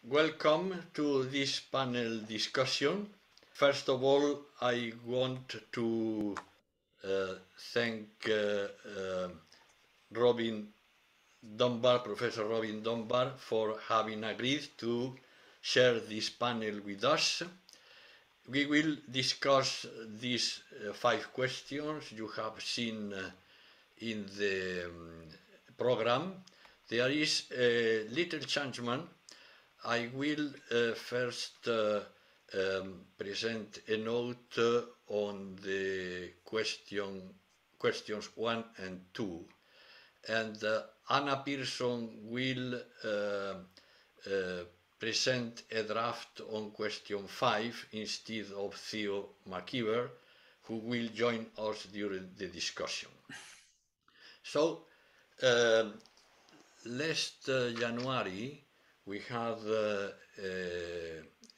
Welcome to this panel discussion. First of all, I want to thank Professor Robin Dunbar, for having agreed to share this panel with us. We will discuss these 5 questions you have seen in the program. There is a little changement. I will first present a note on the questions 1 and 2, and Anna Pearson will present a draft on question 5 instead of Theo McKeever, who will join us during the discussion. So, last January, we had a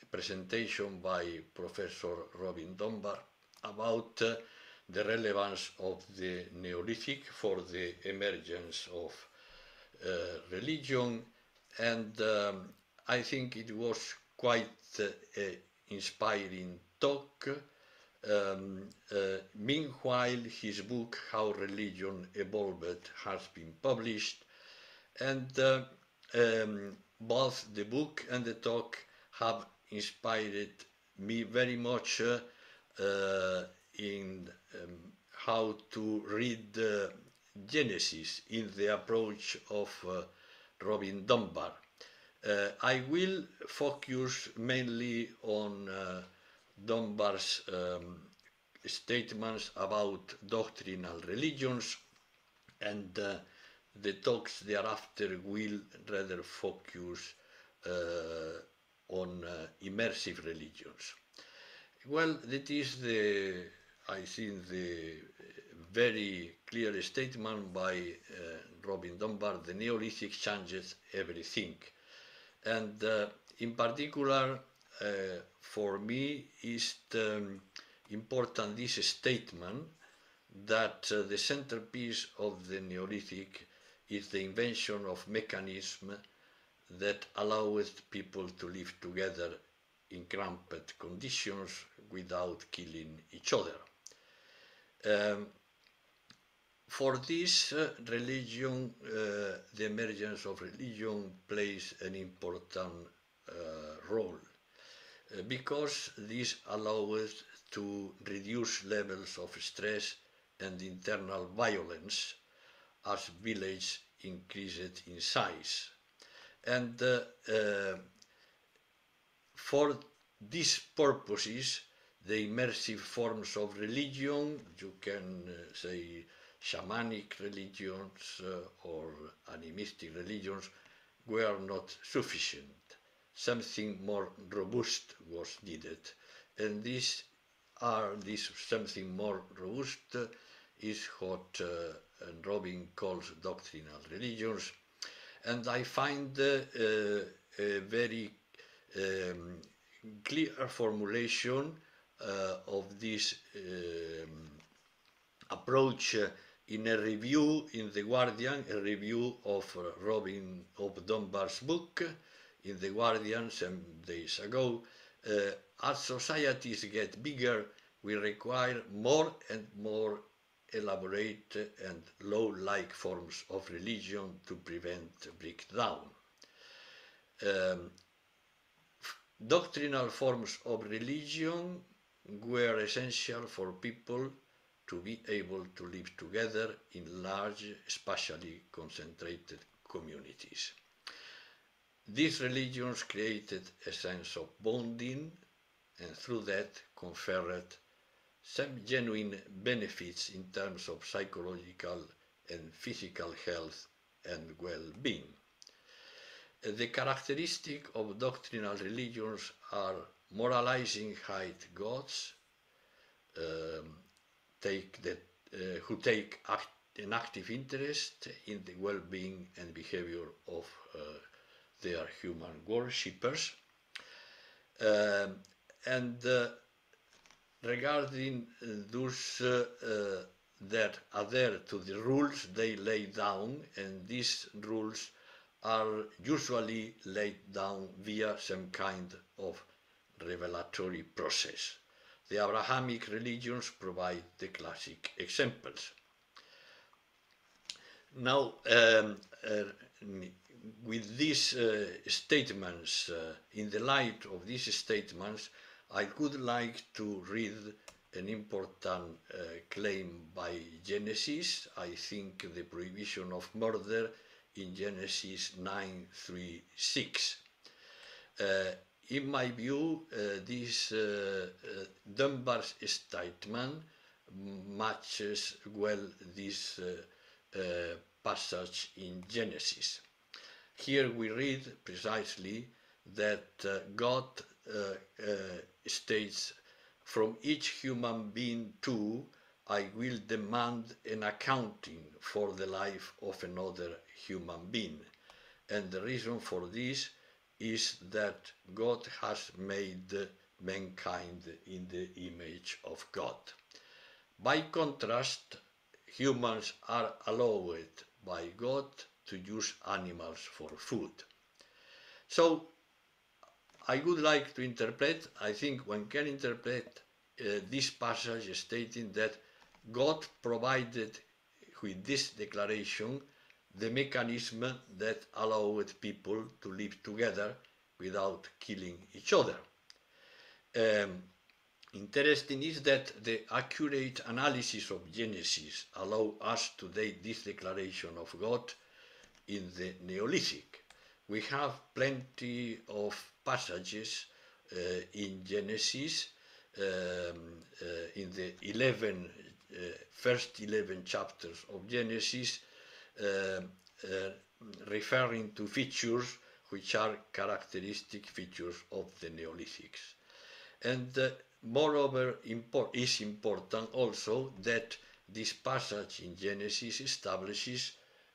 presentation by Professor Robin Dunbar about the relevance of the Neolithic for the emergence of religion, and I think it was quite an inspiring talk. Meanwhile, his book, How Religion Evolved, has been published, and both the book and the talk have inspired me very much in how to read Genesis in the approach of Robin Dunbar. I will focus mainly on Dunbar's statements about doctrinal religions, and the talks thereafter will rather focus on immersive religions. Well, that is I think, the very clear statement by Robin Dunbar: the Neolithic changes everything. And in particular, for me, is important this statement that the centerpiece of the Neolithic is the invention of mechanisms that allowed people to live together in cramped conditions without killing each other. For this, religion, the emergence of religion plays an important role, because this allows to reduce levels of stress and internal violence as villages increased in size. And for these purposes, the immersive forms of religion, you can say shamanic religions or animistic religions, were not sufficient. Something more robust was needed. And this something more robust is what Robin calls doctrinal religions. And I find a very clear formulation of this approach in a review in The Guardian, a review of Dunbar's book in The Guardian some days ago. As societies get bigger, we require more and more elaborate and law-like forms of religion to prevent breakdown. Doctrinal forms of religion were essential for people to be able to live together in large, spatially concentrated communities. These religions created a sense of bonding, and through that conferred some genuine benefits in terms of psychological and physical health and well-being. The characteristic of doctrinal religions are moralizing high gods, who take an active interest in the well-being and behavior of their human worshippers, and regarding those that adhere to the rules they lay down, and these rules are usually laid down via some kind of revelatory process. The Abrahamic religions provide the classic examples. Now, with these statements, in the light of these statements, I would like to read an important claim by Genesis. I think the prohibition of murder in Genesis 9:3-6. In my view, this Dunbar's statement matches well this passage in Genesis. Here we read precisely that God states, "From each human being too, I will demand an accounting for the life of another human being." And the reason for this is that God has made mankind in the image of God. By contrast, humans are allowed by God to use animals for food. So I would like to interpret, I think one can interpret this passage stating that God provided with this declaration the mechanism that allowed people to live together without killing each other. Interesting is that the accurate analysis of Genesis allows us to date this declaration of God in the Neolithic. We have plenty of passages in Genesis, in the first 11 chapters of Genesis, referring to features which are characteristic features of the Neolithics. And moreover, is important also that this passage in Genesis establishes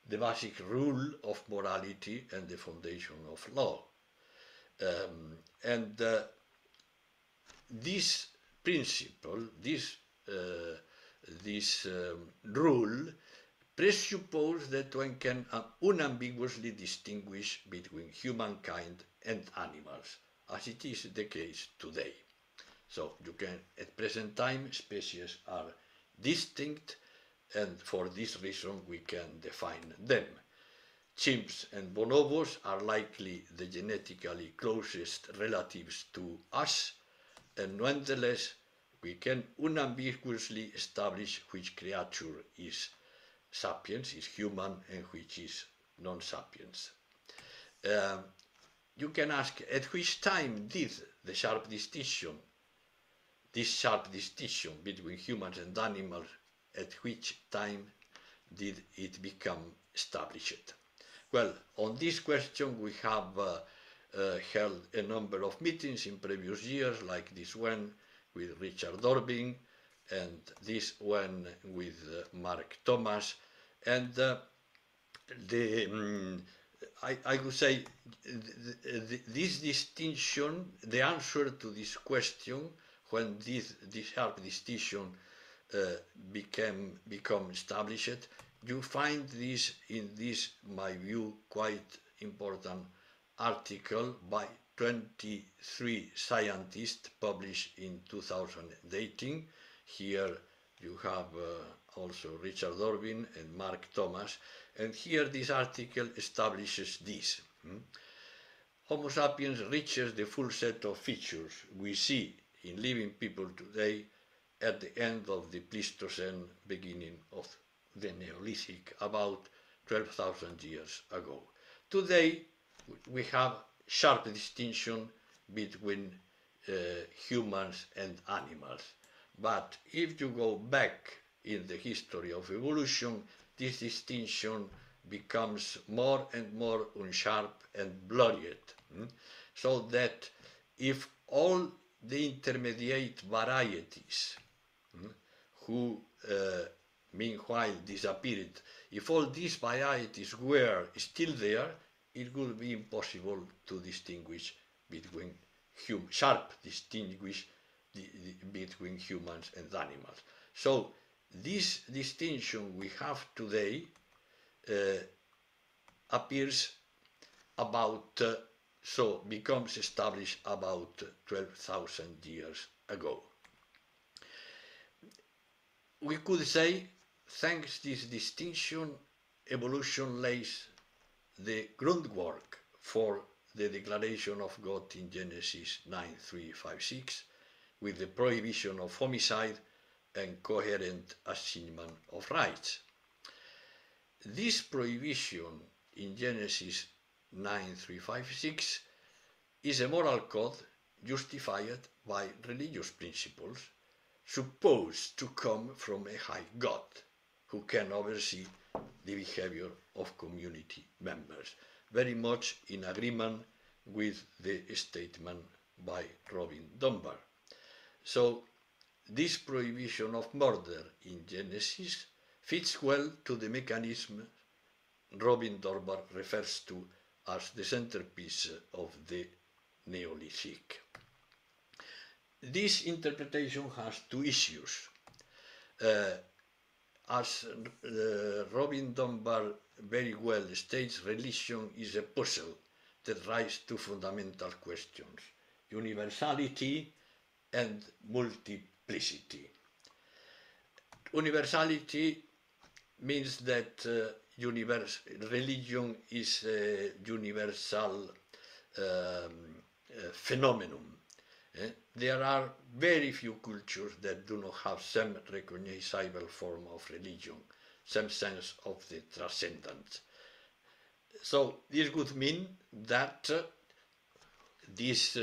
the basic rule of morality and the foundation of law. This principle, this rule, presupposes that one can unambiguously distinguish between humankind and animals, as it is the case today. So you can, at present time, species are distinct, and for this reason we can define them. Chimps and bonobos are likely the genetically closest relatives to us, and nonetheless we can unambiguously establish which creature is sapiens, is human, and which is non-sapiens. You can ask, at which time did this sharp distinction between humans and animals, at which time did it become established? Well, on this question we have held a number of meetings in previous years, like this one with Richard Dorbin, and this one with Mark Thomas, and I would say this distinction, the answer to this question, when this sharp distinction become established, you find this in this, my view, quite important article by 23 scientists published in 2018. Here you have also Richard Dorbin and Mark Thomas, and here this article establishes this. Homo sapiens reaches the full set of features we see in living people today at the end of the Pleistocene, beginning of the Neolithic, about 12,000 years ago. Today we have sharp distinction between humans and animals. But if you go back in the history of evolution, this distinction becomes more and more unsharp and blurred. So that if all the intermediate varieties who meanwhile disappeared, if all these varieties were still there, it would be impossible to distinguish between between humans and animals. So this distinction we have today appears about so becomes established about 12,000 years ago. We could say, thanks to this distinction, evolution lays the groundwork for the declaration of God in Genesis 9:3-5-6, with the prohibition of homicide and coherent assignment of rights. This prohibition in Genesis 9:3-5-6 is a moral code justified by religious principles supposed to come from a high God who can oversee the behavior of community members, very much in agreement with the statement by Robin Dunbar. So this prohibition of murder in Genesis fits well to the mechanism Robin Dunbar refers to as the centerpiece of the Neolithic. This interpretation has two issues. As Robin Dunbar very well states, religion is a puzzle that raises two fundamental questions: universality and multiplicity. Universality means that religion is a universal phenomenon. There are very few cultures that do not have some recognizable form of religion, some sense of the transcendent. So this would mean that this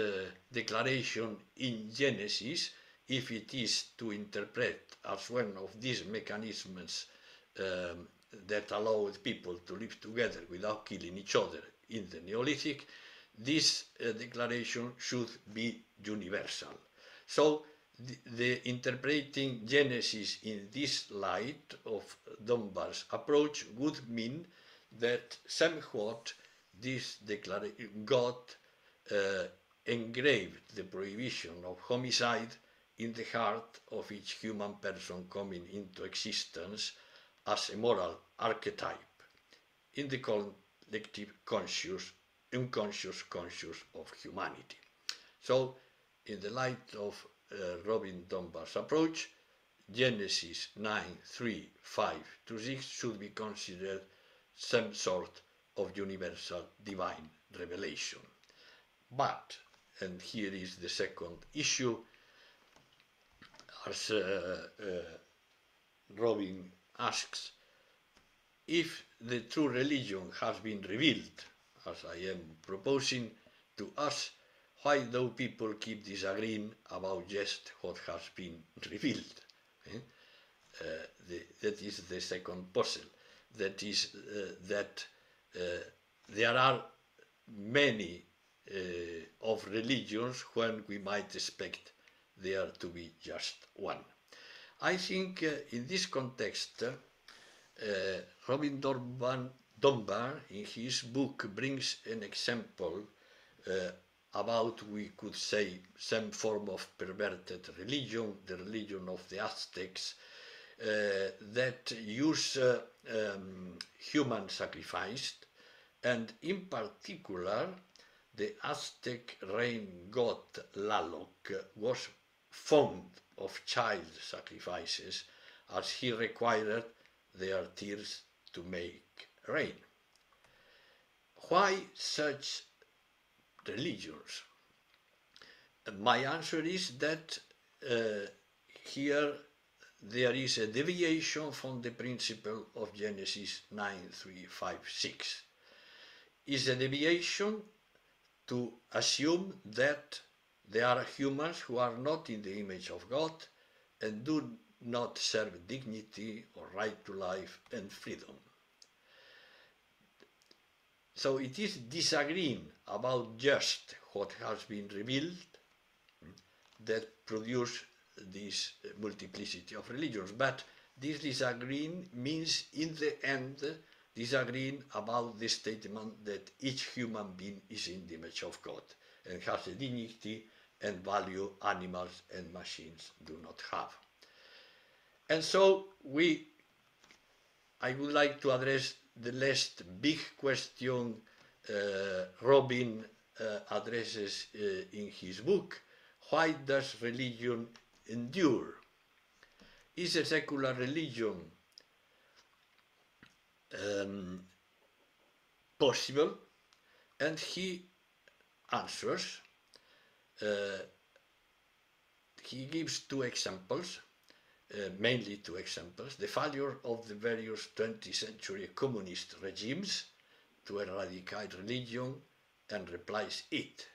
declaration in Genesis, if it is to interpret as one of these mechanisms that allowed people to live together without killing each other in the Neolithic, this declaration should be universal. So the interpreting Genesis in this light of Dunbar's approach would mean that somewhat this God engraved the prohibition of homicide in the heart of each human person coming into existence as a moral archetype in the collective unconscious conscious of humanity. So, in the light of Robin Dunbar's approach, Genesis 9:3-5-6 should be considered some sort of universal divine revelation. But, and here is the second issue, as Robin asks, if the true religion has been revealed, as I am proposing, to us, why do people keep disagreeing about just what has been revealed? That is the second puzzle. That is that there are many of religions when we might expect there to be just one. I think in this context, Robin Dunbar in his book brings an example about, we could say, some form of perverted religion, the religion of the Aztecs, that use human sacrifice, and in particular the Aztec rain god Tlaloc was fond of child sacrifices, as he required their tears to make rain. Why such religions? My answer is that here there is a deviation from the principle of Genesis 9:3-5-6. Is a deviation to assume that there are humans who are not in the image of God and do not serve dignity or right to life and freedom. So it is disagreeing about just what has been revealed that produce this multiplicity of religions. But this disagreeing means, in the end, disagreeing about the statement that each human being is in the image of God and has a dignity and value animals and machines do not have. And so I would like to address the last big question Robin addresses in his book, why does religion endure? Is a secular religion possible? And he answers, he gives two examples, mainly two examples, the failure of the various 20th century communist regimes to eradicate religion, and replace it,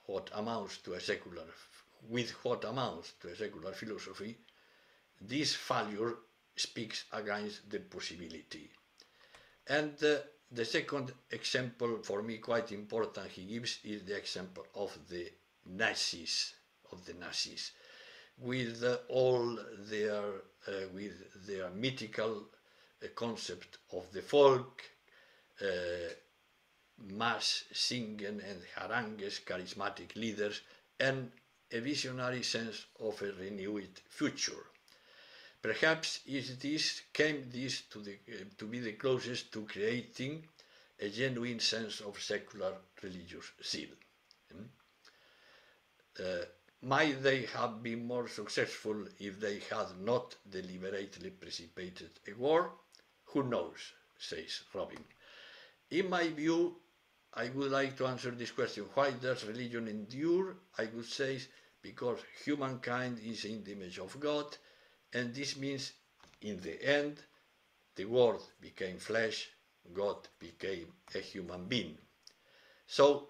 what amounts to a secular, with what amounts to a secular philosophy. This failure speaks against the possibility. And the second example, for me quite important, he gives is the example of the Nazis, with all their mythical concept of the folk, mass singing and harangues, charismatic leaders, and a visionary sense of a renewed future. Perhaps came to be the closest to creating a genuine sense of secular religious zeal. Might they have been more successful if they had not deliberately precipitated a war? Who knows, says Robin. In my view, I would like to answer this question. Why does religion endure? I would say because humankind is in the image of God, and this means, in the end, the Word became flesh, God became a human being. So,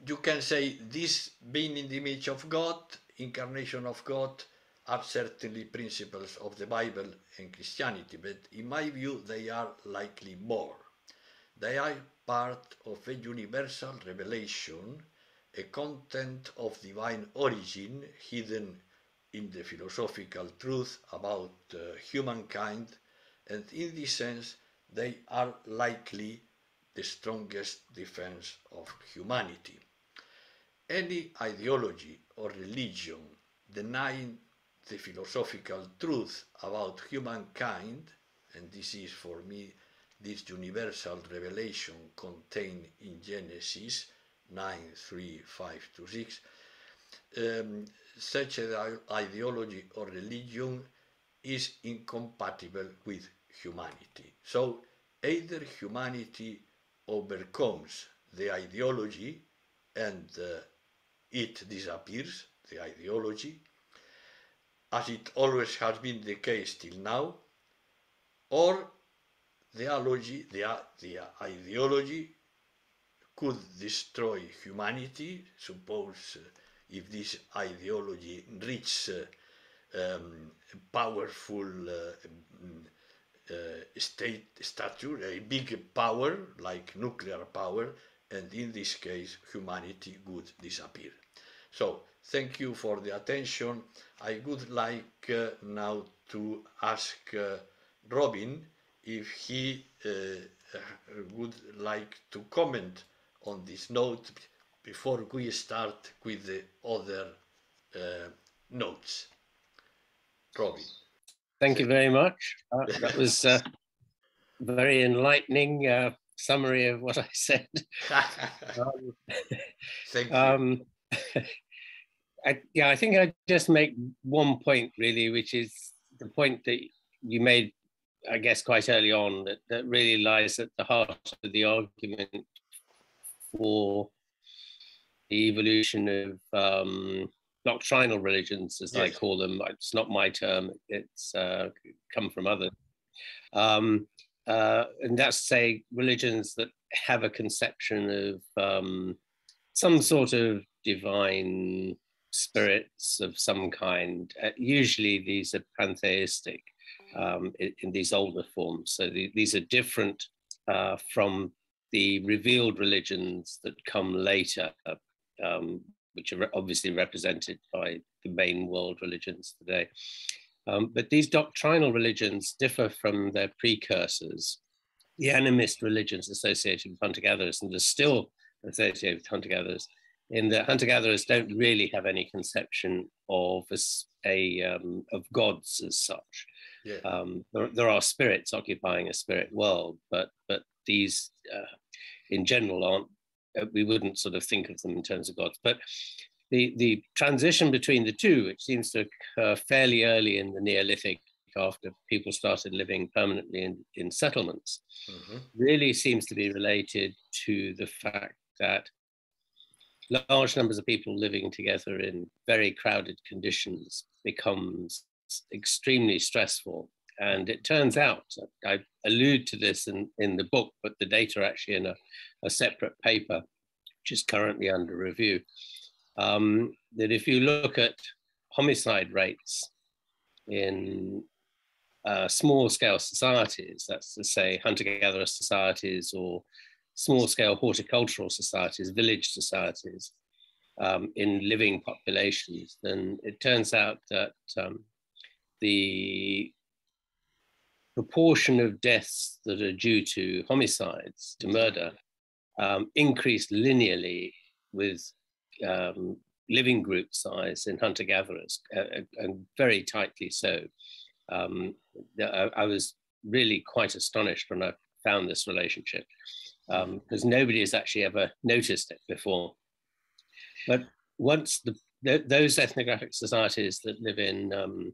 you can say this being in the image of God, incarnation of God, are certainly principles of the Bible and Christianity, but in my view, they are likely more. They are part of a universal revelation, a content of divine origin hidden in the philosophical truth about humankind, and in this sense, they are likely the strongest defense of humanity. Any ideology or religion denying the philosophical truth about humankind, and this is for me this universal revelation contained in Genesis 9:3-5-6, such an ideology or religion is incompatible with humanity. So either humanity overcomes the ideology and it disappears, the ideology, as it always has been the case till now, or the ideology could destroy humanity. Suppose if this ideology reaches powerful state stature, a big power like nuclear power, and in this case humanity would disappear. So thank you for the attention. I would like now to ask Robin if he would like to comment on this note before we start with the other notes. Robin. Thank you very much. That was a very enlightening summary of what I said. Thank you. I think I'd just make one point really, which is the point that you made, I guess, quite early on, that really lies at the heart of the argument for the evolution of doctrinal religions, as I call them. It's not my term, it's come from others. And that's to say religions that have a conception of some sort of divine spirits of some kind. Usually these are pantheistic in these older forms. So these are different from the revealed religions that come later, which are obviously represented by the main world religions today. But these doctrinal religions differ from their precursors, the animist religions associated with hunter-gatherers, and are still associated with hunter-gatherers, in that hunter-gatherers don't really have any conception of gods as such. Yeah. There are spirits occupying a spirit world, but these in general aren't, we wouldn't sort of think of them in terms of gods. But the transition between the two, which seems to occur fairly early in the Neolithic, after people started living permanently in settlements, really seems to be related to the fact that large numbers of people living together in very crowded conditions becomes extremely stressful. And it turns out, I allude to this in the book, but the data are actually in a separate paper, which is currently under review, that if you look at homicide rates in small-scale societies, that's to say hunter-gatherer societies or small-scale horticultural societies, village societies, in living populations, then it turns out that the proportion of deaths that are due to homicides, to murder, increased linearly with living group size in hunter-gatherers, and very tightly so. I was really quite astonished when I found this relationship, because nobody has actually ever noticed it before. But once those ethnographic societies that live in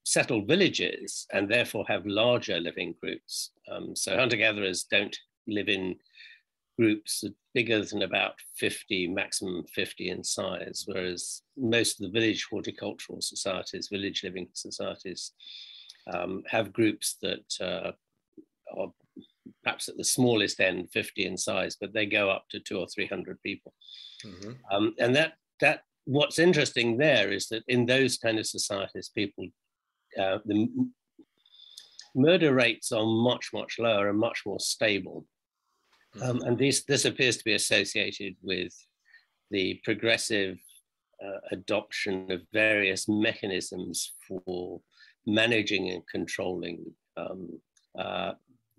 settled villages and therefore have larger living groups, so hunter-gatherers don't live in groups bigger than about 50, maximum 50 in size, whereas most of the village horticultural societies, village living societies, have groups that are perhaps at the smallest end 50 in size, but they go up to 200 or 300 people. And that what's interesting there is that in those kind of societies, people, the murder rates are much, much lower and much more stable. And this appears to be associated with the progressive adoption of various mechanisms for managing and controlling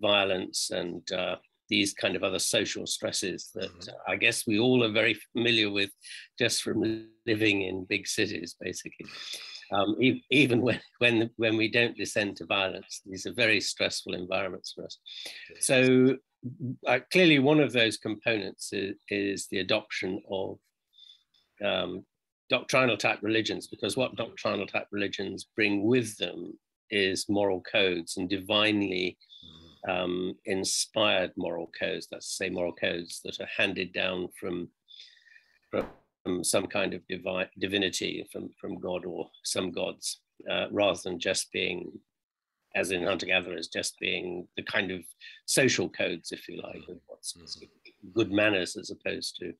violence and these kind of other social stresses that I guess we all are very familiar with just from living in big cities, basically. Even when we don't descend to violence, these are very stressful environments for us. So clearly one of those components is the adoption of doctrinal type religions, because what doctrinal type religions bring with them is moral codes, and divinely inspired moral codes. That's to say, moral codes that are handed down from some kind of divinity, from God or some gods, rather than just being, as in hunter-gatherers, just being the kind of social codes, if you like, of what's good manners as opposed to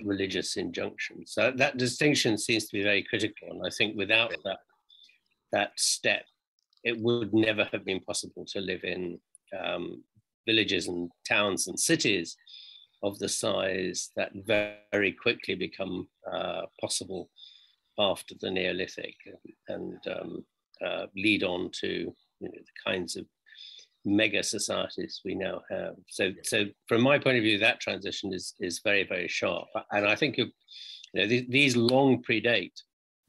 religious injunctions. So that distinction seems to be very critical, and I think without that step, it would never have been possible to live in villages and towns and cities of the size that very quickly become possible after the Neolithic, and lead on to the kinds of mega societies we now have. So from my point of view, that transition is very, very sharp. And I think these long predate.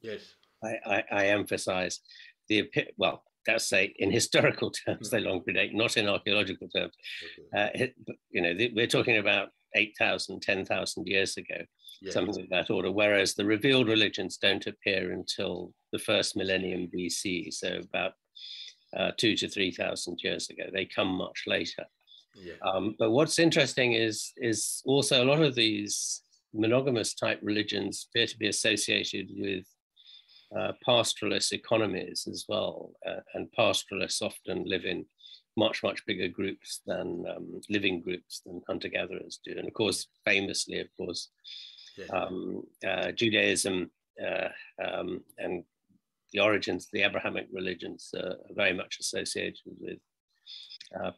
Yes. I emphasize well, that's say in historical terms, they long predate, not in archaeological terms. We're talking about 8,000, 10,000 years ago, something of that order, whereas the revealed religions don't appear until the first millennium BC, so about 2,000 to 3,000 years ago. They come much later. But what's interesting is also a lot of these monogamous type religions appear to be associated with pastoralist economies as well, and pastoralists often live in much, much bigger groups than living groups than hunter-gatherers do. And of course, famously, of course, Judaism and the origins of the Abrahamic religions are very much associated with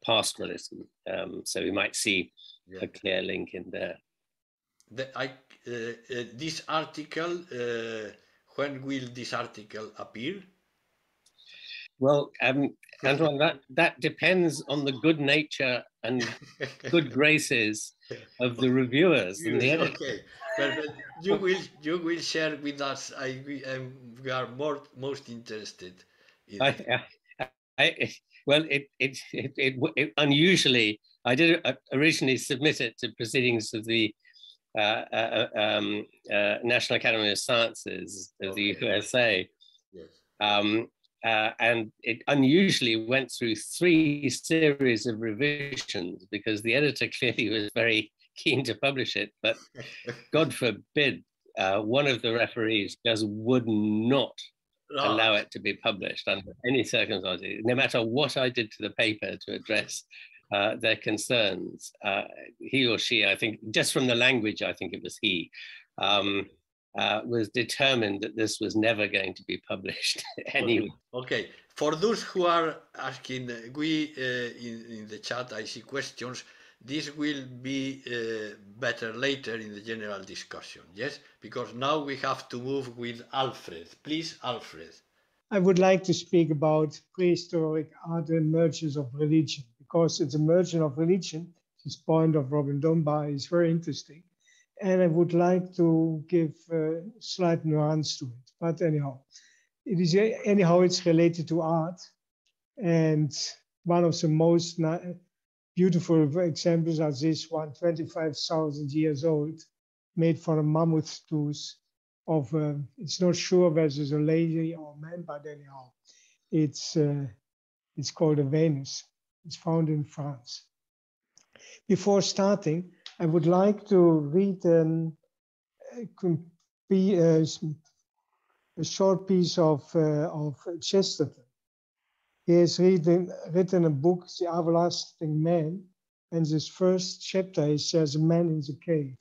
pastoralism. So we might see a clear link in there. This article, when will this article appear? Well, Antoine, that depends on the good nature and good graces of the reviewers and the editors. Okay, but you will share with us. We are most interested in Well, it unusually, I did originally submit it to proceedings of the National Academy of Sciences of the USA. Yes. And it unusually went through 3 series of revisions because the editor clearly was very keen to publish it, but God forbid, one of the referees just would not allow it to be published under any circumstances, no matter what I did to the paper to address their concerns. He or she, I think, just from the language, I think it was he, was determined that this was never going to be published anyway. Okay, for those who are asking, we in the chat, I see questions. This will be better later in the general discussion, yes? Because now we have to move with Alfred. Please, Alfred. I would like to speak about prehistoric art and emergence of religion, because it's emergence of religion. This point of Robin Dunbar is very interesting. And I would like to give a slight nuance to it. But anyhow, it's related to art. And one of the most beautiful examples are this one, 25,000 years old, made from a mammoth tooth of, it's not sure whether it's a lady or a man, but anyhow, it's called a Venus. It's found in France. Before starting, I would like to read a short piece of Chesterton. He has written a book, The Everlasting Man, and this first chapter is There's a Man in the Cave.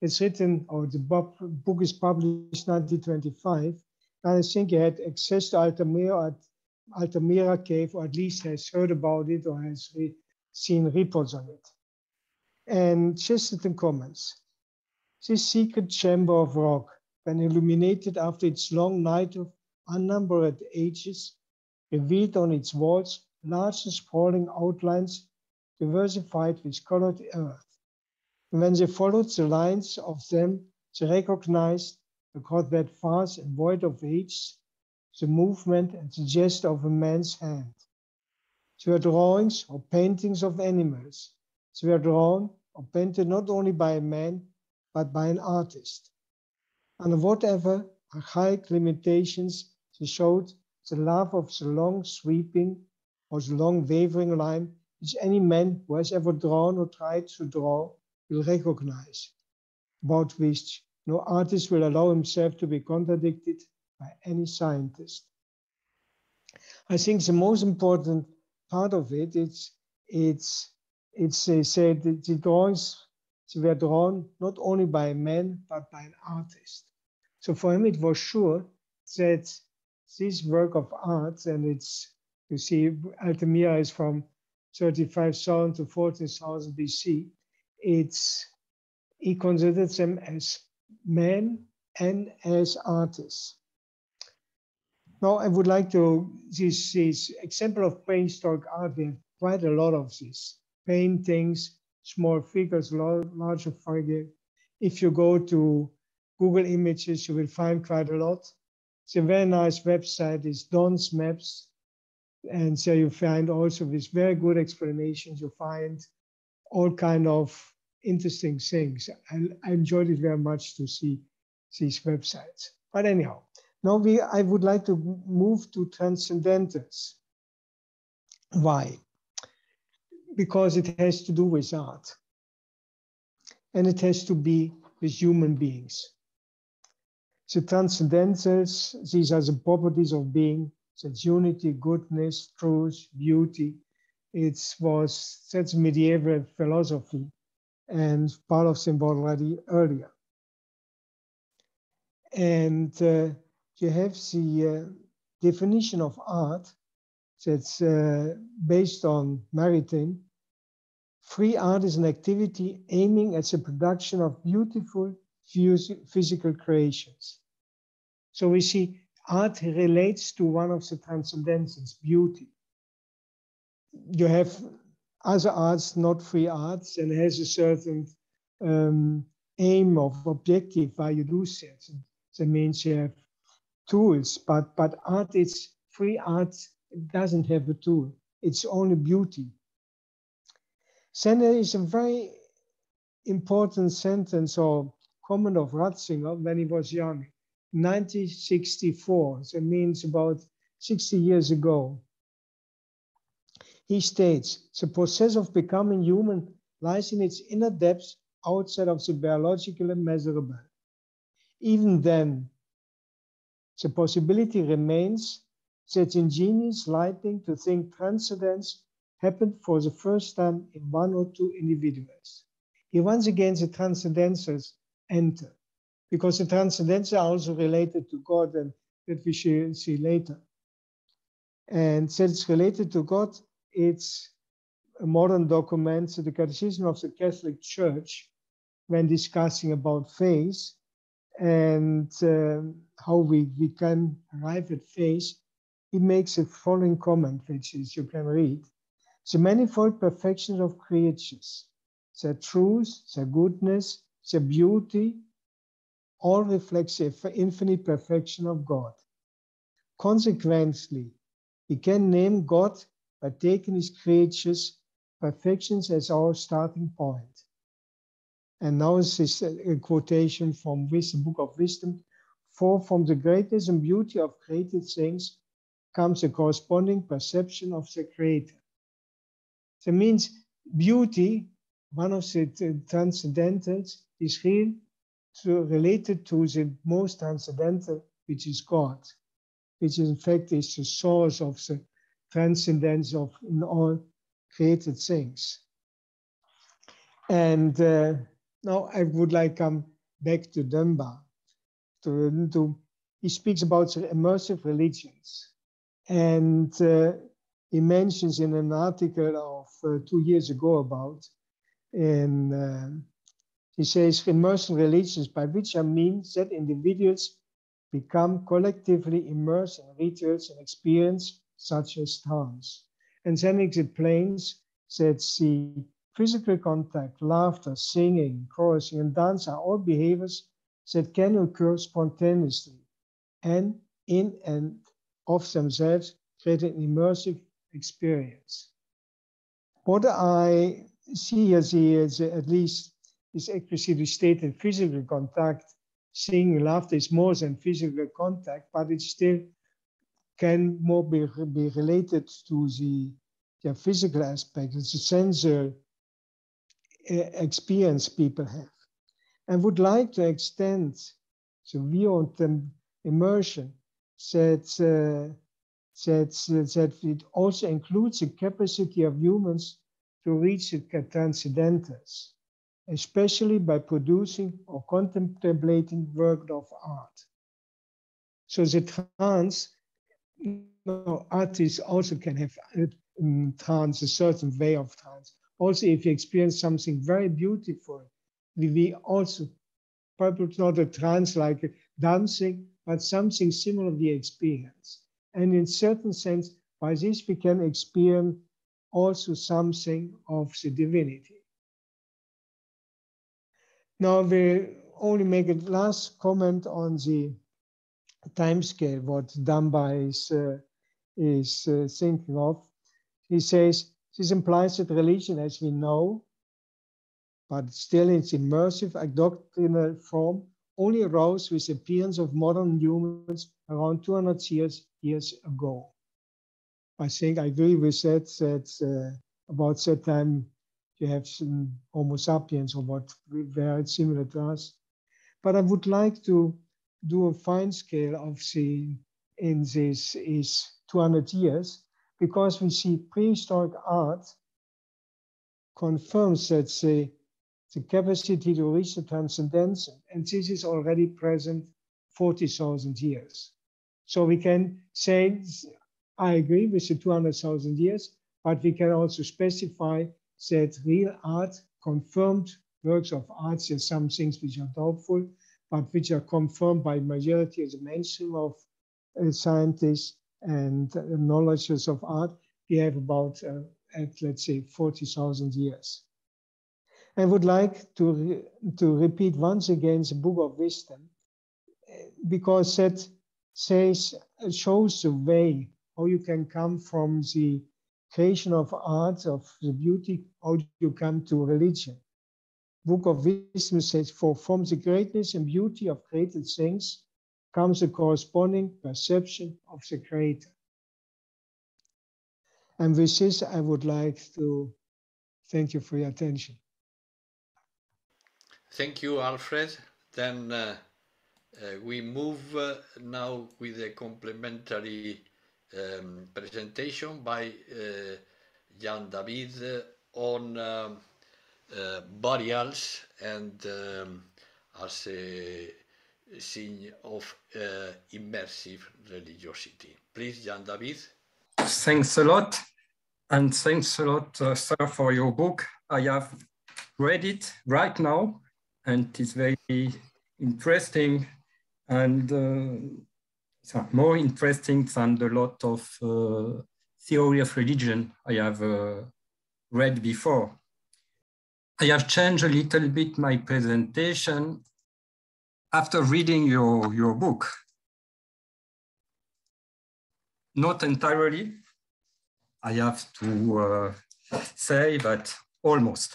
It's written, or the book is published in 1925, and I think he had access to Altamira Cave, or at least has heard about it or has seen reports on it. And Chesterton comments, this secret chamber of rock, when illuminated after its long night of unnumbered ages, revealed on its walls large and sprawling outlines diversified with colored earth. And when they followed the lines of them, they recognized, because that vast and void of age, the movement and the gesture of a man's hand. They were drawings or paintings of animals. They were drawn or painted not only by a man, but by an artist. Under whatever archaic limitations, they showed the love of the long sweeping or the long wavering line, which any man who has ever drawn or tried to draw will recognize, about which no artist will allow himself to be contradicted by any scientist. I think the most important part of it is they said that the drawings were drawn not only by a man, but by an artist. So for him, it was sure that this work of art, and it's, you see, Altamira is from 35,000 to 14,000 BC. He considered them as men and as artists. Now, I would like to, this example of prehistoric art, we have quite a lot of these paintings, small figures, larger figures. If you go to Google Images, you will find quite a lot. It's a very nice website, it's Don's Maps. And so you find also with very good explanations, you find all kind of interesting things. I enjoyed it very much to see these websites. But anyhow, now I would like to move to transcendentals. Why? Because it has to do with art. And it has to be with human beings. The transcendentals, these are the properties of being, that's unity, goodness, truth, beauty. That's medieval philosophy, and part of them already earlier. And you have the definition of art that's based on Maritain. Free art is an activity aiming at the production of beautiful physical creations. So we see art relates to one of the transcendentals, beauty. You have other arts, not free arts, and has a certain aim of objective why you do things. That means you have tools, but art is free art. It doesn't have a tool. it's only beauty. Then there is a very important sentence or comment of Ratzinger when he was young, 1964, so it means about 60 years ago. He states, the process of becoming human lies in its inner depths outside of the biological and measurable. Even then, the possibility remains that ingenious lightning to think transcendence happened for the first time in one or two individuals. Here once again the transcendentals enter, because the transcendentals are also related to God, and that we shall see later. And since it's related to God, it's a modern document, the Catechism of the Catholic Church, when discussing about faith and how we can arrive at faith, it makes a following comment, which is you can read. The manifold perfections of creatures, their truth, their goodness, their beauty, all reflects the infinite perfection of God. Consequently, we can name God by taking his creatures' perfections as our starting point. And now this is a quotation from the Book of Wisdom. For from the greatness and beauty of created things comes a corresponding perception of the Creator. That means beauty, one of the transcendentals, is related to the most transcendental, which is God, which in fact is the source of the transcendence of in all created things. And now I would like to come back to Dunbar. He speaks about the immersive religions. And he mentions in an article of 2 years ago about, he says, immersive religions, by which I mean that individuals become collectively immersed in rituals and experience such as trance. And then it explains that the physical contact, laughter, singing, chorusing, and dance are all behaviors that can occur spontaneously and in and of themselves create an immersive experience. What I see here is at least is explicitly stated physical contact, singing, laughter is more than physical contact, but it still can more be related to the physical aspect, it's a sensory experience people have. And would like to extend the view on the immersion that it also includes the capacity of humans to reach the transcendentals, especially by producing or contemplating work of art. So the trance, artists also can have trance, a certain way of trance. Also, if you experience something very beautiful, we also, probably not a trance like dancing, but something similar we experience. And in certain sense, by this we can experience also something of the divinity. Now we only make a last comment on the time scale, what Dunbar is thinking of. He says, this implies that religion as we know, but still in its immersive doctrinal form, only arose with the appearance of modern humans around 200 years ago. I think I agree with that about that time you have some Homo sapiens or what very similar to us. But I would like to do a fine scale of in this is 200 years, because we see prehistoric art confirms that the capacity to reach the transcendental, and this is already present 40,000 years. So we can say, I agree with the 200,000 years, but we can also specify that real art, confirmed works of art, there's some things which are doubtful, but which are confirmed by majority of the mainstream of scientists and knowledges of art, we have about, let's say, 40,000 years. I would like to repeat once again the Book of Wisdom, because that shows the way how you can come from the creation of art, of the beauty, how you come to religion. Book of Wisdom says, for from the greatness and beauty of created things comes a corresponding perception of the Creator. And with this, I would like to thank you for your attention. Thank you, Alfred. Then we move now with a complementary presentation by Jan David on burials and as a sign of immersive religiosity. Please, Jan David. Thanks a lot. And thanks a lot, sir, for your book. I have read it right now, and it's very interesting and more interesting than a lot of theory of religion I have read before. I have changed a little bit my presentation after reading your book. Not entirely, I have to say, but almost.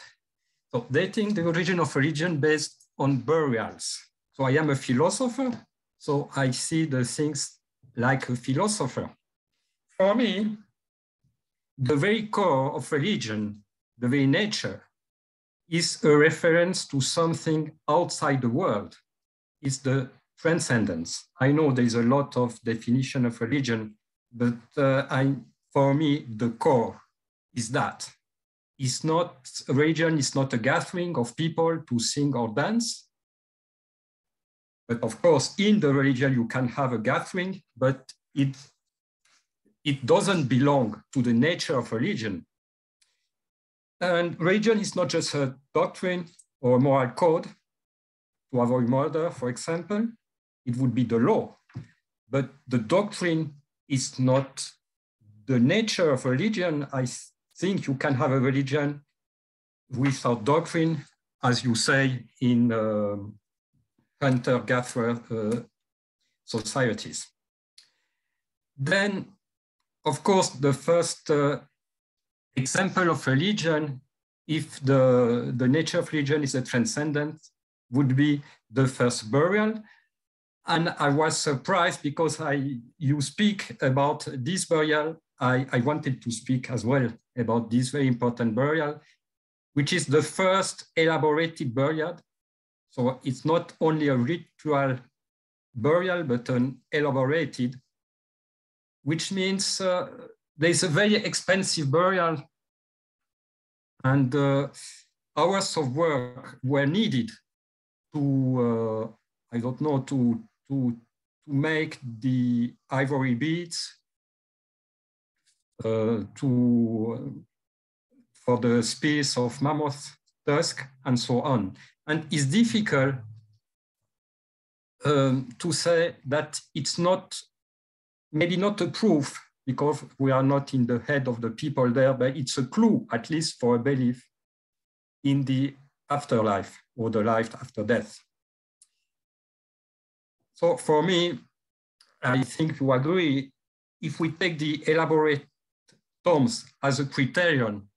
So dating the origin of religion based on burials. So I am a philosopher, so I see the things like a philosopher. For me, the very core of religion, the very nature, is a reference to something outside the world. It's the transcendence. I know there's a lot of definition of religion, but for me, the core is that. It's not a religion, it's not a gathering of people to sing or dance. But of course, in the religion, you can have a gathering, but it doesn't belong to the nature of religion. And religion is not just a doctrine or a moral code to avoid murder, for example. It would be the law. But the doctrine is not the nature of religion. I think you can have a religion without doctrine, as you say, in hunter-gatherer societies. Then, of course, the first example of religion, if the nature of religion is a transcendent, would be the first burial. And I was surprised because you speak about this burial. I wanted to speak as well about this very important burial, which is the first elaborated burial. So it's not only a ritual burial, but an elaborated, which means there's a very expensive burial, and hours of work were needed to, I don't know, to make the ivory beads, for the spears of mammoth tusk, and so on. And it's difficult to say that it's not, maybe not a proof, because we are not in the head of the people there, but it's a clue, at least for a belief in the afterlife or the life after death. So for me, I think you agree, if we take the elaborate tombs as a criterion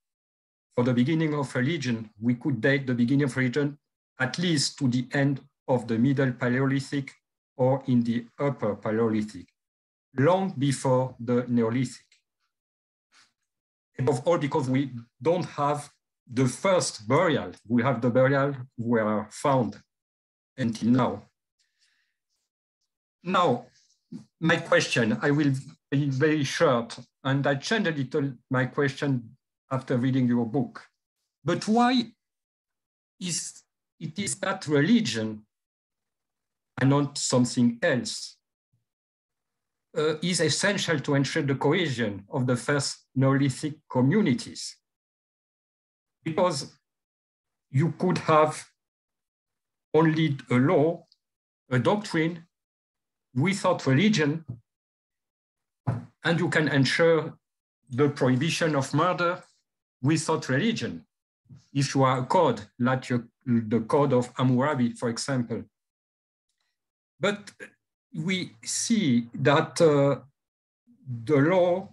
for the beginning of religion, we could date the beginning of religion at least to the end of the Middle Paleolithic or in the Upper Paleolithic, long before the Neolithic. Above all, because we don't have the first burial, we have the burial were found until now. Now, my question, I will be very short, and I changed a little my question after reading your book. But why is it that religion and not something else is essential to ensure the cohesion of the first Neolithic communities? Because you could have only a law, a doctrine, without religion, and you can ensure the prohibition of murder without religion. If you are a code, like the code of Hammurabi, for example. But we see that the law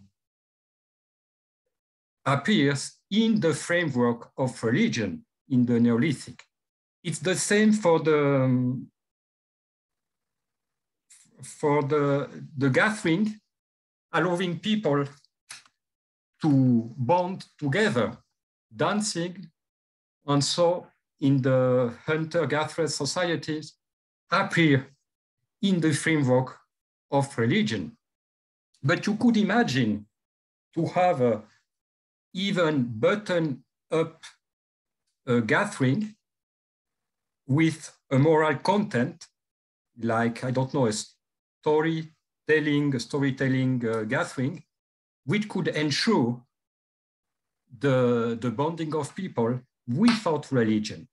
appears in the framework of religion in the Neolithic. It's the same for the gathering, allowing people to bond together, dancing, and so in the hunter-gatherer societies appear in the framework of religion. But you could imagine to have a even button-up gathering with a moral content, like, I don't know, a storytelling gathering, which could ensure the bonding of people without religion.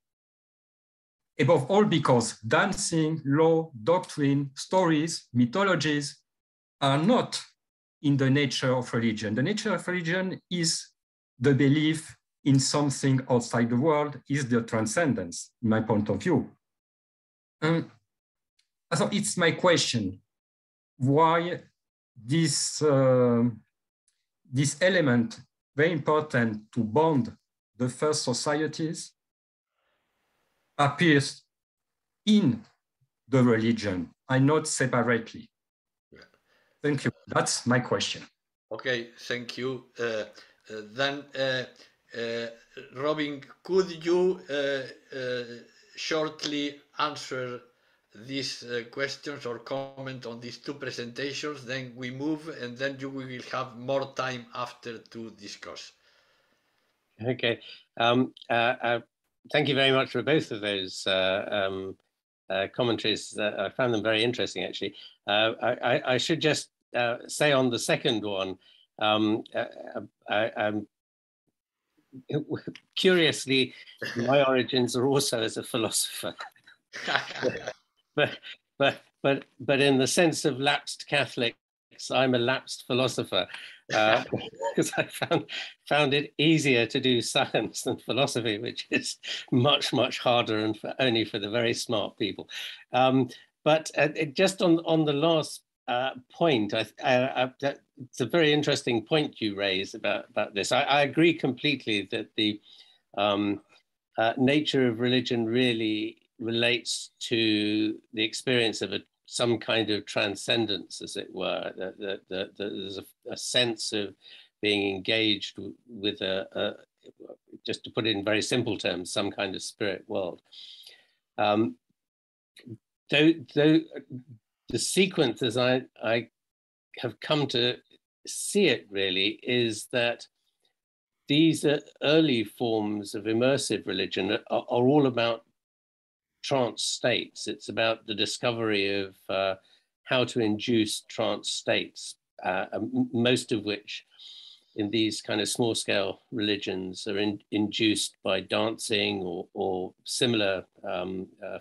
Above all, because dancing, law, doctrine, stories, mythologies are not in the nature of religion. The nature of religion is the belief in something outside the world, is the transcendence, in my point of view. So it's my question, why this element, very important to bond the first societies, appears in the religion and not separately. Yeah. Thank you. That's my question. Okay, thank you. Then, Robin, could you shortly answer these questions or comment on these two presentations? Then we move, and then we will have more time after to discuss. Okay. Thank you very much for both of those commentaries. I found them very interesting, actually. I should just say on the second one, curiously, my origins are also as a philosopher. but in the sense of lapsed Catholics, I'm a lapsed philosopher, because I found it easier to do science than philosophy, which is much harder and only for the very smart people. But just on the last point, it's a very interesting point you raised about this. I agree completely that the nature of religion really relates to the experience of some kind of transcendence, as it were. There's a sense of being engaged with just to put it in very simple terms, some kind of spirit world. Though the sequence, as I have come to see it, really, is that these early forms of immersive religion are all about trance states. It's about the discovery of how to induce trance states, most of which in these kind of small scale religions are induced by dancing or similar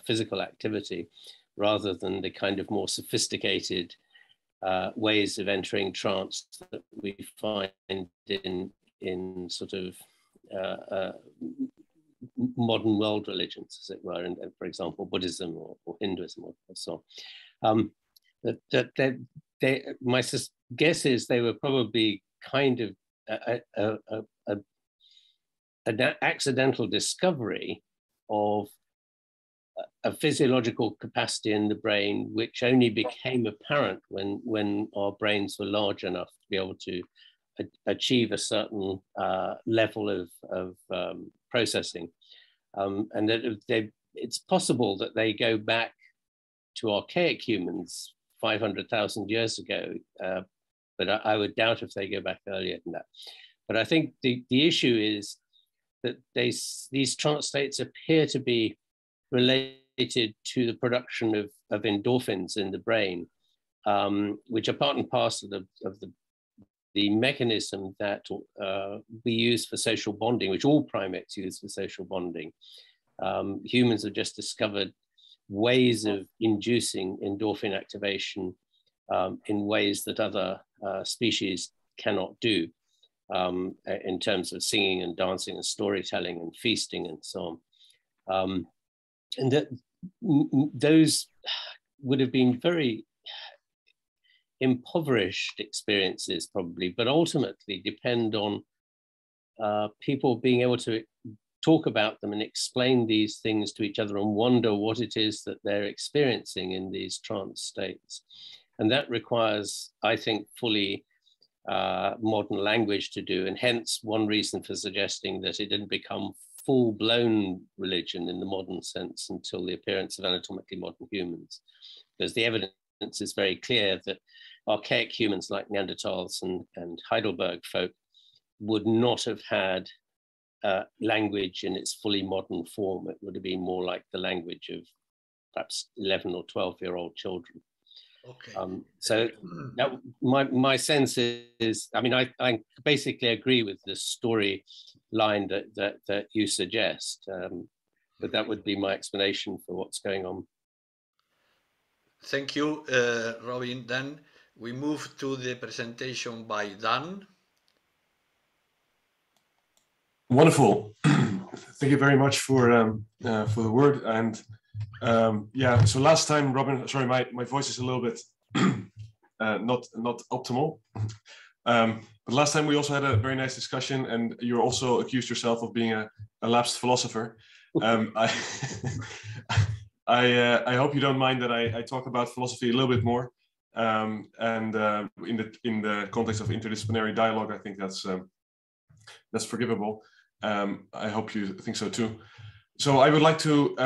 physical activity, rather than the kind of more sophisticated ways of entering trance that we find in sort of modern world religions, as it were, and for example, Buddhism or Hinduism or so on. My guess is they were probably kind of an accidental discovery of a physiological capacity in the brain, which only became apparent when our brains were large enough to be able to achieve a certain level of processing. And that it's possible that they go back to archaic humans 500,000 years ago, but I would doubt if they go back earlier than that. But I think the issue is that these trance states appear to be related to the production of endorphins in the brain, which are part and parcel of the mechanism that we use for social bonding, which all primates use for social bonding. Humans have just discovered ways of inducing endorphin activation in ways that other species cannot do, in terms of singing and dancing and storytelling and feasting and so on. And that those would have been very impoverished experiences probably, but ultimately depend on people being able to talk about them and explain these things to each other and wonder what it is that they're experiencing in these trance states. And that requires, I think, fully modern language to do, and hence one reason for suggesting that it didn't become full-blown religion in the modern sense until the appearance of anatomically modern humans, because the evidence is very clear that archaic humans like Neanderthals and Heidelberg folk would not have had language in its fully modern form. It would have been more like the language of perhaps 11 or 12-year-old children. Okay. So that, my sense is, I mean, I basically agree with the story line that you suggest, but that would be my explanation for what's going on. Thank you, Robin. Then we move to the presentation by Daan. Wonderful. Thank you very much for the word. And yeah, so last time, Robin, sorry, my voice is a little bit not optimal. But last time we also had a very nice discussion, and you also accused yourself of being a lapsed philosopher. I hope you don't mind that I talk about philosophy a little bit more, and in the context of interdisciplinary dialogue, I think that's forgivable. I hope you think so too. So I would like to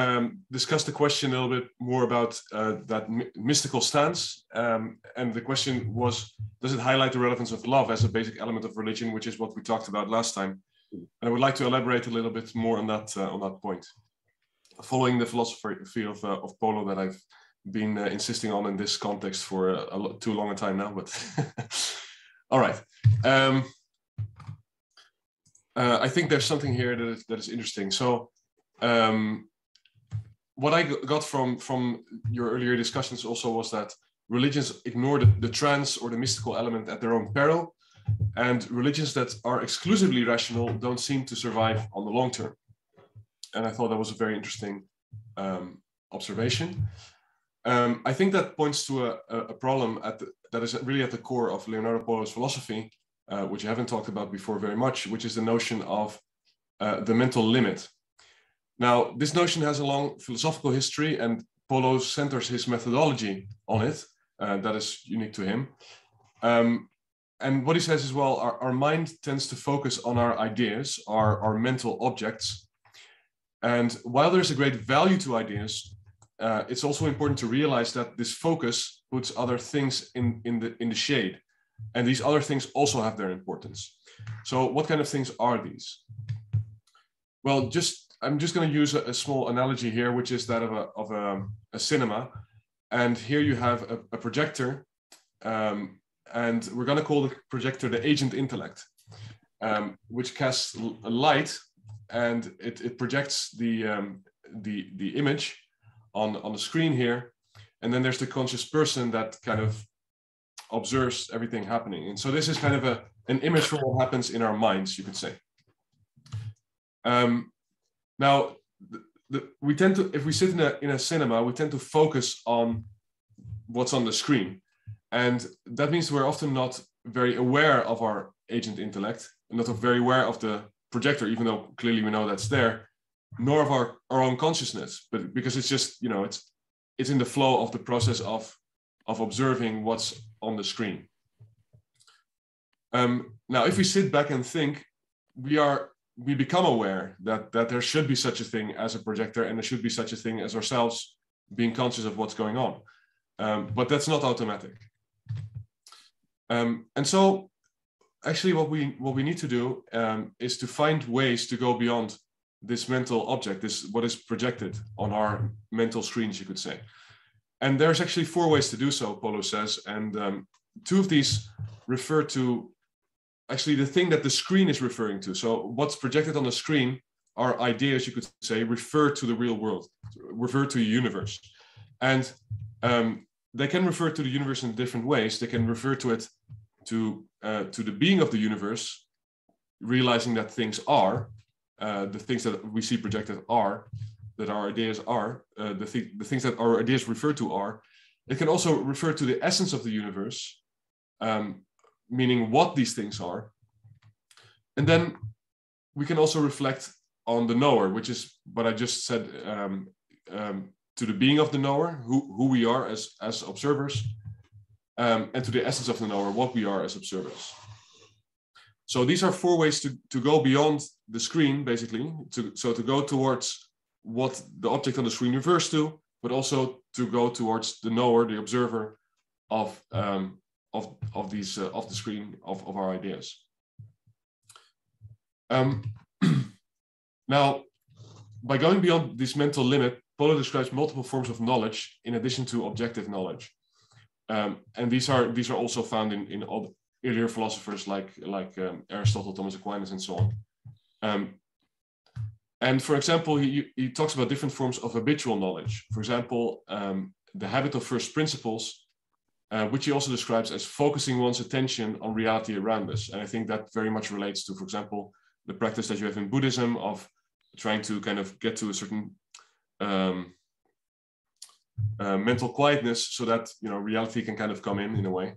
discuss the question a little bit more about that mystical stance. And the question was, does it highlight the relevance of love as a basic element of religion, which is what we talked about last time? And I would like to elaborate a little bit more on that point, following the philosophy of Polo that I've been insisting on in this context for too long a time now. But all right. I think there's something here that is interesting. So what I got from your earlier discussions also was that religions ignore the trance or the mystical element at their own peril, and religions that are exclusively rational don't seem to survive on the long term. And I thought that was a very interesting observation. I think that points to a problem that is really at the core of Leonardo Polo's philosophy, which I haven't talked about before very much, which is the notion of the mental limit. Now, this notion has a long philosophical history, and Polo centers his methodology on it. That is unique to him. And what he says is, well, our mind tends to focus on our ideas, our mental objects. And while there's a great value to ideas, it's also important to realize that this focus puts other things in the shade. And these other things also have their importance. So what kind of things are these? Well, I'm just going to use a small analogy here, which is that of a cinema. And here you have a projector, and we're going to call the projector the agent intellect, which casts a light, and it projects the image on the screen here. And then there's the conscious person that kind of observes everything happening. And so this is kind of an image for what happens in our minds, you could say. Now, we tend to, if we sit in a cinema, we tend to focus on what's on the screen. And that means we're often not very aware of our agent intellect, and not very aware of the projector, even though clearly we know that's there, nor of our own consciousness, but because it's just, it's in the flow of the process of observing what's on the screen. Now, if we sit back and think, we become aware that there should be such a thing as a projector, and there should be such a thing as ourselves being conscious of what's going on. But that's not automatic. And so actually what we need to do is to find ways to go beyond this mental object, what is projected on our mental screens, you could say. And there's actually 4 ways to do so, Polo says. And 2 of these refer to actually the thing that the screen is referring to. So what's projected on the screen are ideas, you could say, refer to the real world, refer to a universe. And they can refer to the universe in different ways. They can refer to it to the being of the universe, realizing that things are, the things that we see projected are, that our ideas are, the things that our ideas refer to are. It can also refer to the essence of the universe, meaning what these things are. And then we can also reflect on the knower, which is what I just said, to the being of the knower, who we are as observers, and to the essence of the knower, what we are as observers. So these are 4 ways to go beyond the screen, basically, to go towards what the object on the screen refers to, but also to go towards the knower, the observer of the screen of our ideas. Now, by going beyond this mental limit, Polo describes multiple forms of knowledge in addition to objective knowledge, and these are also found in all the earlier philosophers like Aristotle, Thomas Aquinas, and so on. And for example, he talks about different forms of habitual knowledge. For example, the habit of first principles, which he also describes as focusing one's attention on reality around us. And I think that very much relates to, for example, the practice that you have in Buddhism of trying to kind of get to a certain mental quietness so that, you know, reality can kind of come in a way.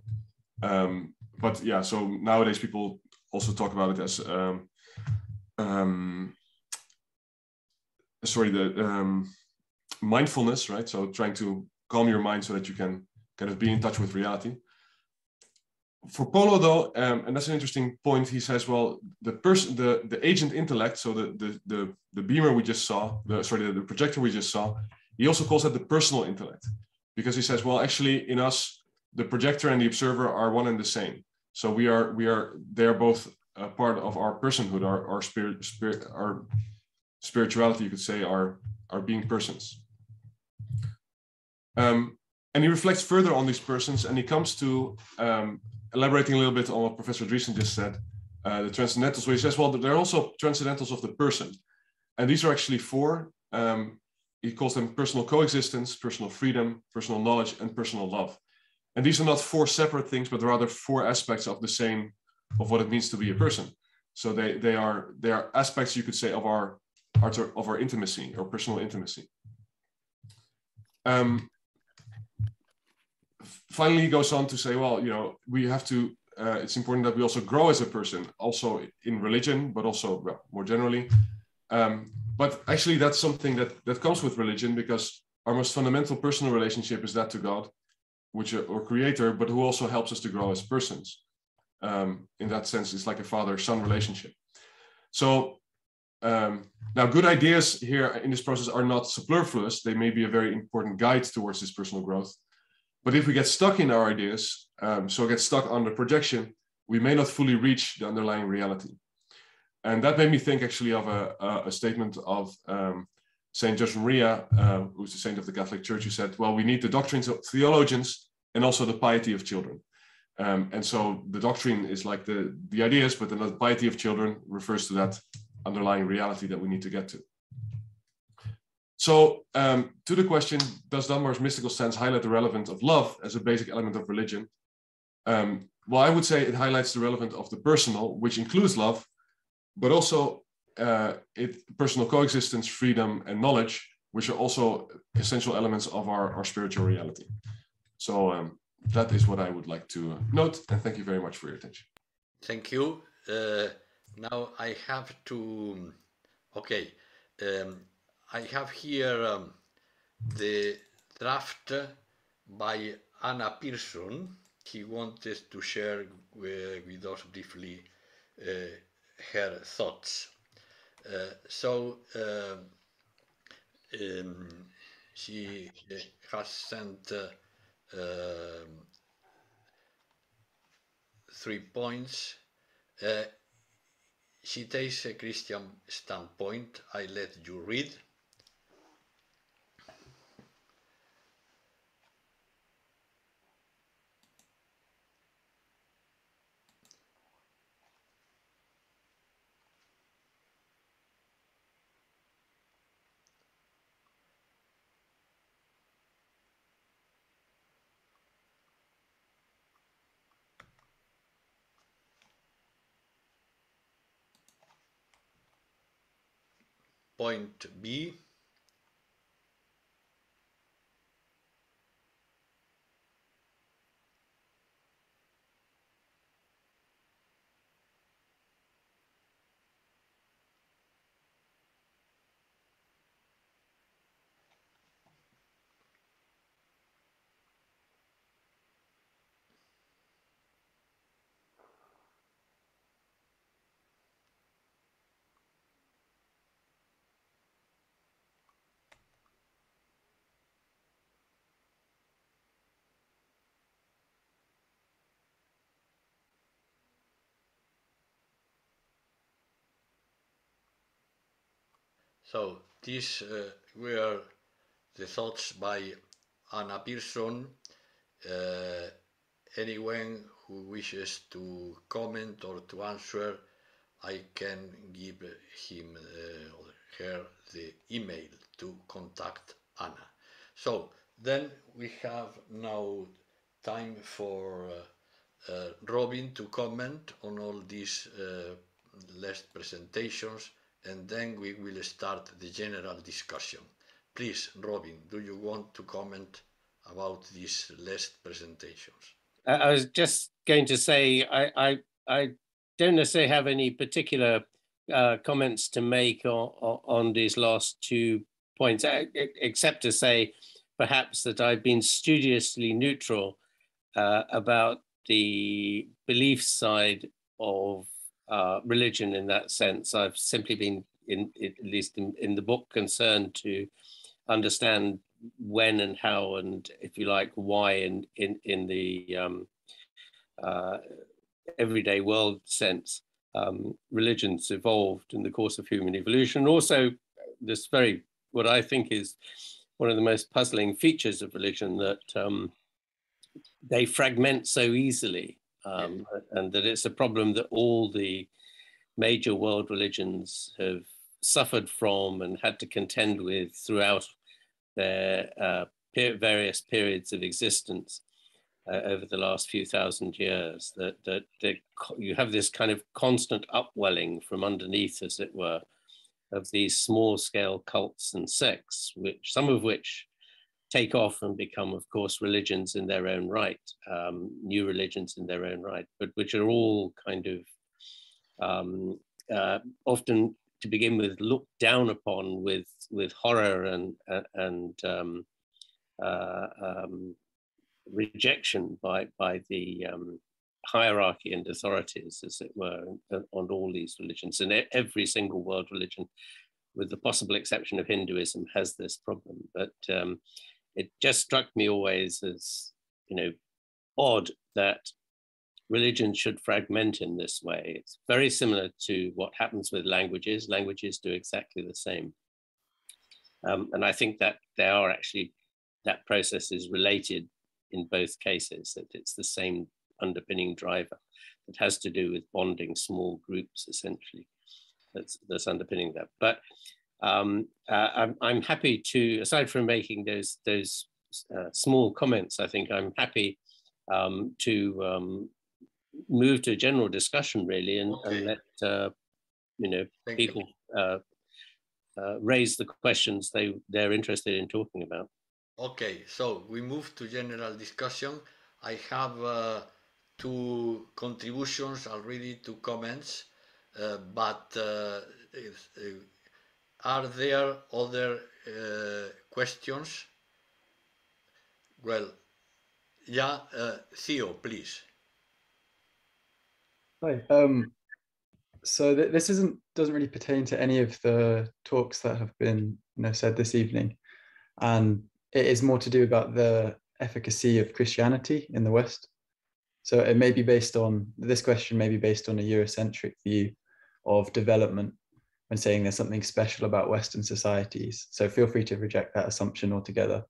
But yeah, so nowadays people also talk about it as mindfulness, right? So trying to calm your mind so that you can kind of be in touch with reality. For Polo, though, and that's an interesting point, he says, well, the agent intellect, so the beamer we just saw, the projector we just saw, he also calls that the personal intellect, because he says, well, actually, in us, the projector and the observer are one and the same. So they're both a part of our personhood, our spirit, our spirituality, you could say, our being persons. And he reflects further on these persons, and he comes to elaborating a little bit on what Professor Driessen just said, the transcendentals, where he says, well, there are also transcendentals of the person. And these are actually 4. He calls them personal coexistence, personal freedom, personal knowledge, and personal love. And these are not 4 separate things, but rather 4 aspects of the same, of what it means to be a person. So they are aspects, you could say, of our intimacy, or personal intimacy. Finally, he goes on to say, well, you know, we have to, it's important that we also grow as a person, also in religion, but also more generally. But actually, that's something that comes with religion, because our most fundamental personal relationship is that to God, or creator, but who also helps us to grow as persons. In that sense, it's like a father-son relationship. So now, good ideas here in this process are not superfluous. They may be a very important guide towards this personal growth. But if we get stuck in our ideas, so get stuck on the projection, we may not fully reach the underlying reality. And that made me think actually of a statement of Saint Josemaria, who's the saint of the Catholic Church, who said, well, we need the doctrines of theologians and also the piety of children. And so the doctrine is like the ideas, but then the piety of children refers to that underlying reality that we need to get to. So to the question, does Dunbar's mystical stance highlight the relevance of love as a basic element of religion? Well, I would say it highlights the relevance of the personal, which includes love, but also personal coexistence, freedom, and knowledge, which are also essential elements of our spiritual reality. So that is what I would like to note, and thank you very much for your attention. Thank you. Now I have to, okay, I have here the draft by Anna Pearson. He wanted to share with us briefly her thoughts. She has sent 3 points. She takes a Christian standpoint. I let you read. Point B. So these were the thoughts by Anna Pearson. Anyone who wishes to comment or to answer, I can give him or her the email to contact Anna. So then we have now time for Robin to comment on all these last presentations, and then we will start the general discussion. Please, Robin, do you want to comment about these last presentations? I was just going to say, I don't necessarily have any particular comments to make on these last 2 points, except to say perhaps that I've been studiously neutral about the belief side of religion in that sense. I've simply been, at least in the book, concerned to understand when and how and, if you like, why in the everyday world sense religions evolved in the course of human evolution. Also, this very, what I think is one of the most puzzling features of religion, that they fragment so easily, and that it's a problem that all the major world religions have suffered from and had to contend with throughout their various periods of existence over the last few thousand years, that you have this kind of constant upwelling from underneath, as it were, of these small-scale cults and sects, which some of which take off and become, of course, religions in their own right, new religions in their own right, but which are all kind of often, to begin with, looked down upon with horror and rejection by the hierarchy and authorities, as it were, on all these religions. And every single world religion, with the possible exception of Hinduism, has this problem. But it just struck me always as, odd that religion should fragment in this way. It's very similar to what happens with languages. Languages do exactly the same. And I think that they are actually, that process is related in both cases, that it's the same underpinning driver that has to do with bonding small groups, essentially, that's underpinning that. But I'm happy to, aside from making those small comments, I think I'm happy to move to a general discussion, really, and let people raise the questions they're interested in talking about. Okay, so we move to general discussion. I have 2 contributions already, 2 comments, but are there other questions? Well, yeah, Theo, please. Hi. So this doesn't really pertain to any of the talks that have been said this evening, and it is more to do about the efficacy of Christianity in the West. So it may be based on, this question may be based on a Eurocentric view of development when saying there's something special about Western societies. So feel free to reject that assumption altogether.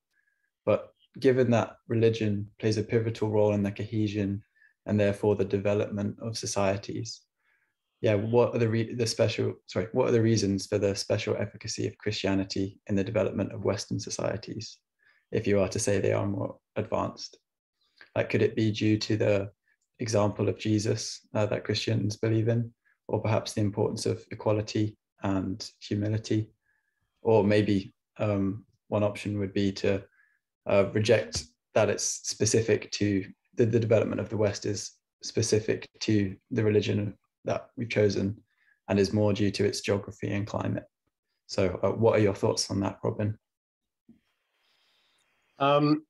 But given that religion plays a pivotal role in the cohesion and therefore the development of societies, what are the reasons for the special efficacy of Christianity in the development of Western societies, if you are to say they are more advanced? Like, could it be due to the example of Jesus that Christians believe in, or perhaps the importance of equality and humility? Or maybe one option would be to reject that it's specific to the development of the West is specific to the religion that we've chosen and is more due to its geography and climate. So what are your thoughts on that, Robin? I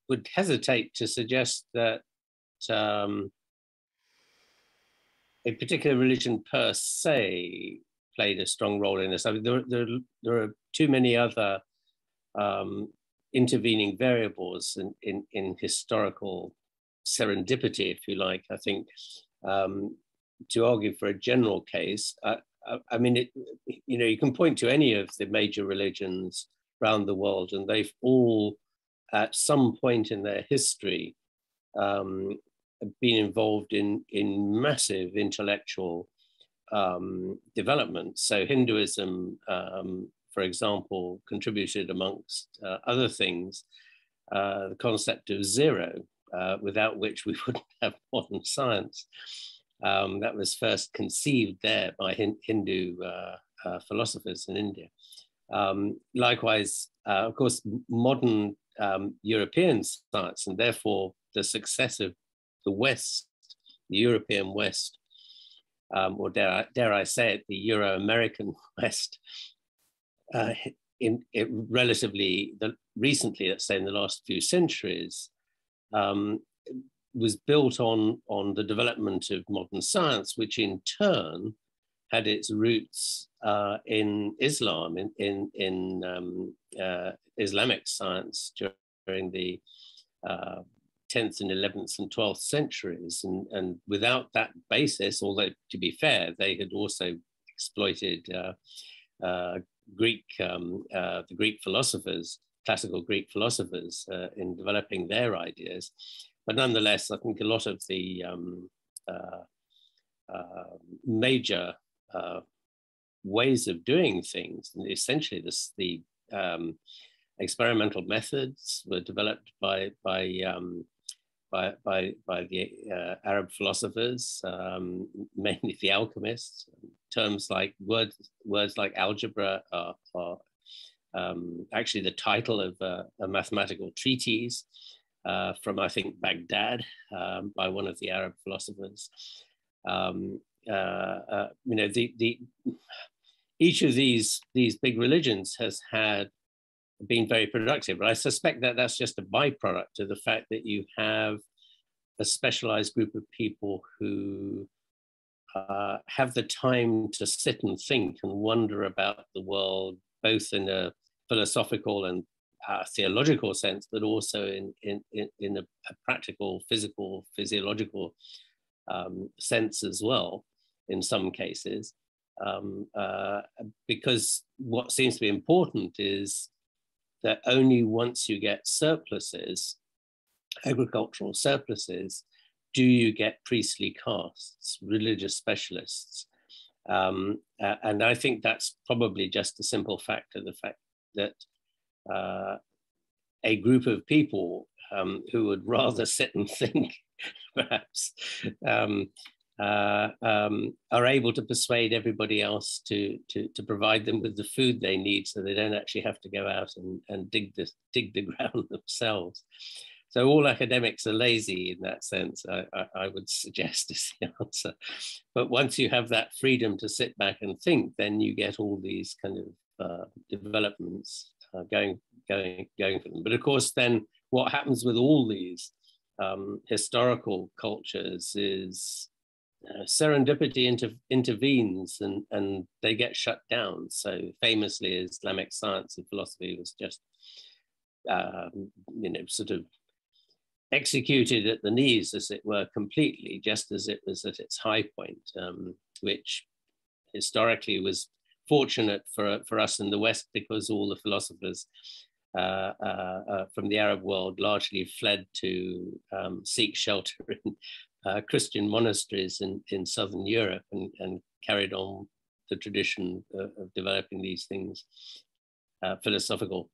would hesitate to suggest that a particular religion per se played a strong role in this. I mean, there are too many other intervening variables in historical serendipity, if you like. I think to argue for a general case, I mean, you can point to any of the major religions around the world, and they've all, at some point in their history, been involved in massive intellectual development. So Hinduism, for example, contributed amongst other things, the concept of zero, without which we wouldn't have modern science. That was first conceived there by Hindu philosophers in India. Likewise, of course, modern European science, and therefore the success of the West, the European West, or dare I say it, the Euro-American West, relatively recently, let's say in the last few centuries, was built on the development of modern science, which in turn had its roots in Islam, in Islamic science during the 10th and 11th and 12th centuries. And without that basis, although to be fair, they had also exploited the Greek philosophers, classical Greek philosophers, in developing their ideas. But nonetheless, I think a lot of the major ways of doing things, and essentially the experimental methods were developed by the Arab philosophers, mainly the alchemists. Terms like words like algebra are actually the title of a mathematical treatise from, I think, Baghdad, by one of the Arab philosophers. Each of these big religions has been very productive, but I suspect that that's just a byproduct of the fact that you have a specialized group of people who have the time to sit and think and wonder about the world, both in a philosophical and theological sense, but also in a practical, physical, physiological sense as well, in some cases. Because what seems to be important is that only once you get surpluses, agricultural surpluses, do you get priestly castes, religious specialists. And I think that's probably just a simple fact of the fact that a group of people who would rather sit and think, perhaps, are able to persuade everybody else to provide them with the food they need, so they don't actually have to go out and dig the ground themselves. So all academics are lazy in that sense, I would suggest, is the answer. But once you have that freedom to sit back and think, then you get all these kind of developments going for them. But of course, then what happens with all these historical cultures is serendipity intervenes and they get shut down. So famously, Islamic science and philosophy was just, sort of executed at the knees, as it were, completely, just as it was at its high point, which historically was fortunate for us in the West, because all the philosophers from the Arab world largely fled to seek shelter in Christian monasteries in Southern Europe and carried on the tradition of developing these things, philosophical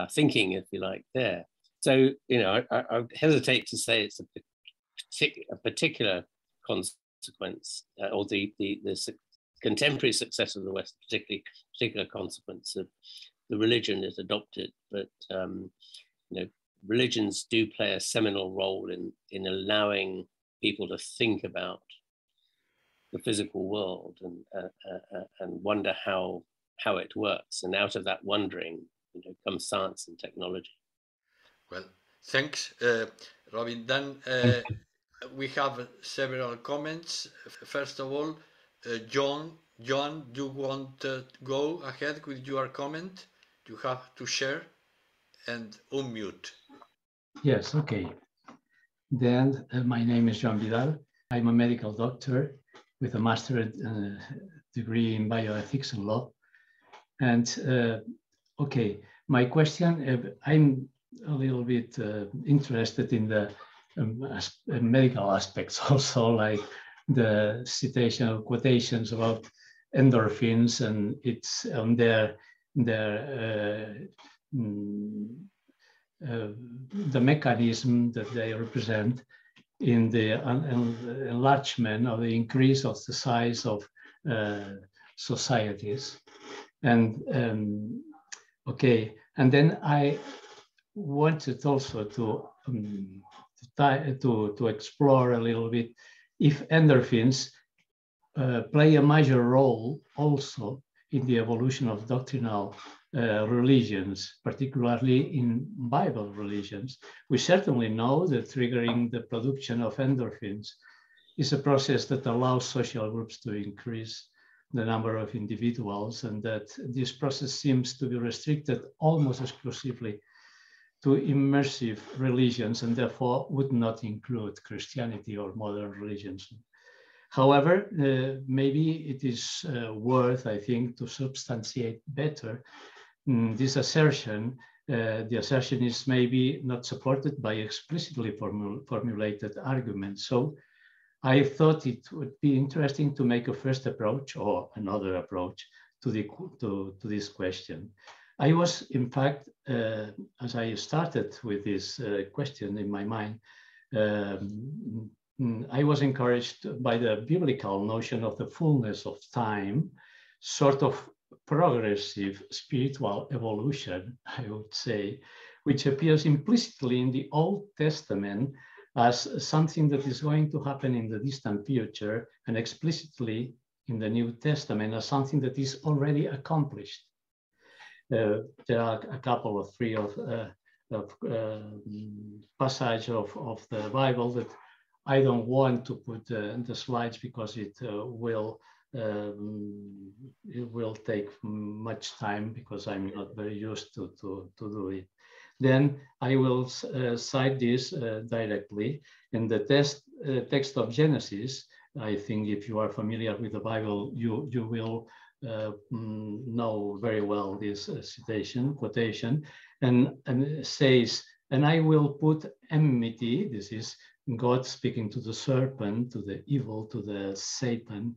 thinking, if you like, there. So, I would hesitate to say it's a particular consequence, or the contemporary success of the West, particular consequence of the religion it adopted. But, religions do play a seminal role in allowing people to think about the physical world and wonder how it works. And out of that wondering, comes science and technology. Well, thanks, Robin. Then we have several comments. First of all, John, you want to go ahead with your comment? You have to share and unmute. Yes, okay. Then my name is Joan Vidal. I'm a medical doctor with a master's degree in bioethics and law. And okay, my question, I'm a little bit interested in the medical aspects also, like the citation of quotations about endorphins and it's on the mechanism that they represent in the enlargement or the increase of the size of societies. And okay, and then I wanted also to explore a little bit if endorphins play a major role also in the evolution of doctrinal religions, particularly in Bible religions. We certainly know that triggering the production of endorphins is a process that allows social groups to increase the number of individuals, and that this process seems to be restricted almost exclusively to immersive religions and therefore would not include Christianity or modern religions. However, maybe it is worth, I think, to substantiate better this assertion. The assertion is maybe not supported by explicitly formulated arguments. So I thought it would be interesting to make a first approach or another approach to this question. I was, in fact, as I started with this question in my mind, I was encouraged by the biblical notion of the fullness of time, sort of progressive spiritual evolution, I would say, which appears implicitly in the Old Testament as something that is going to happen in the distant future, and explicitly in the New Testament as something that is already accomplished. There are a couple of three of passages of the Bible that I don't want to put in the slides because it will take much time because I'm not very used to do it. Then I will cite this directly in the text of Genesis. I think if you are familiar with the Bible, you will know very well this quotation, and it says, "And I will put enmity," this is God speaking to the serpent, to the evil, to the Satan,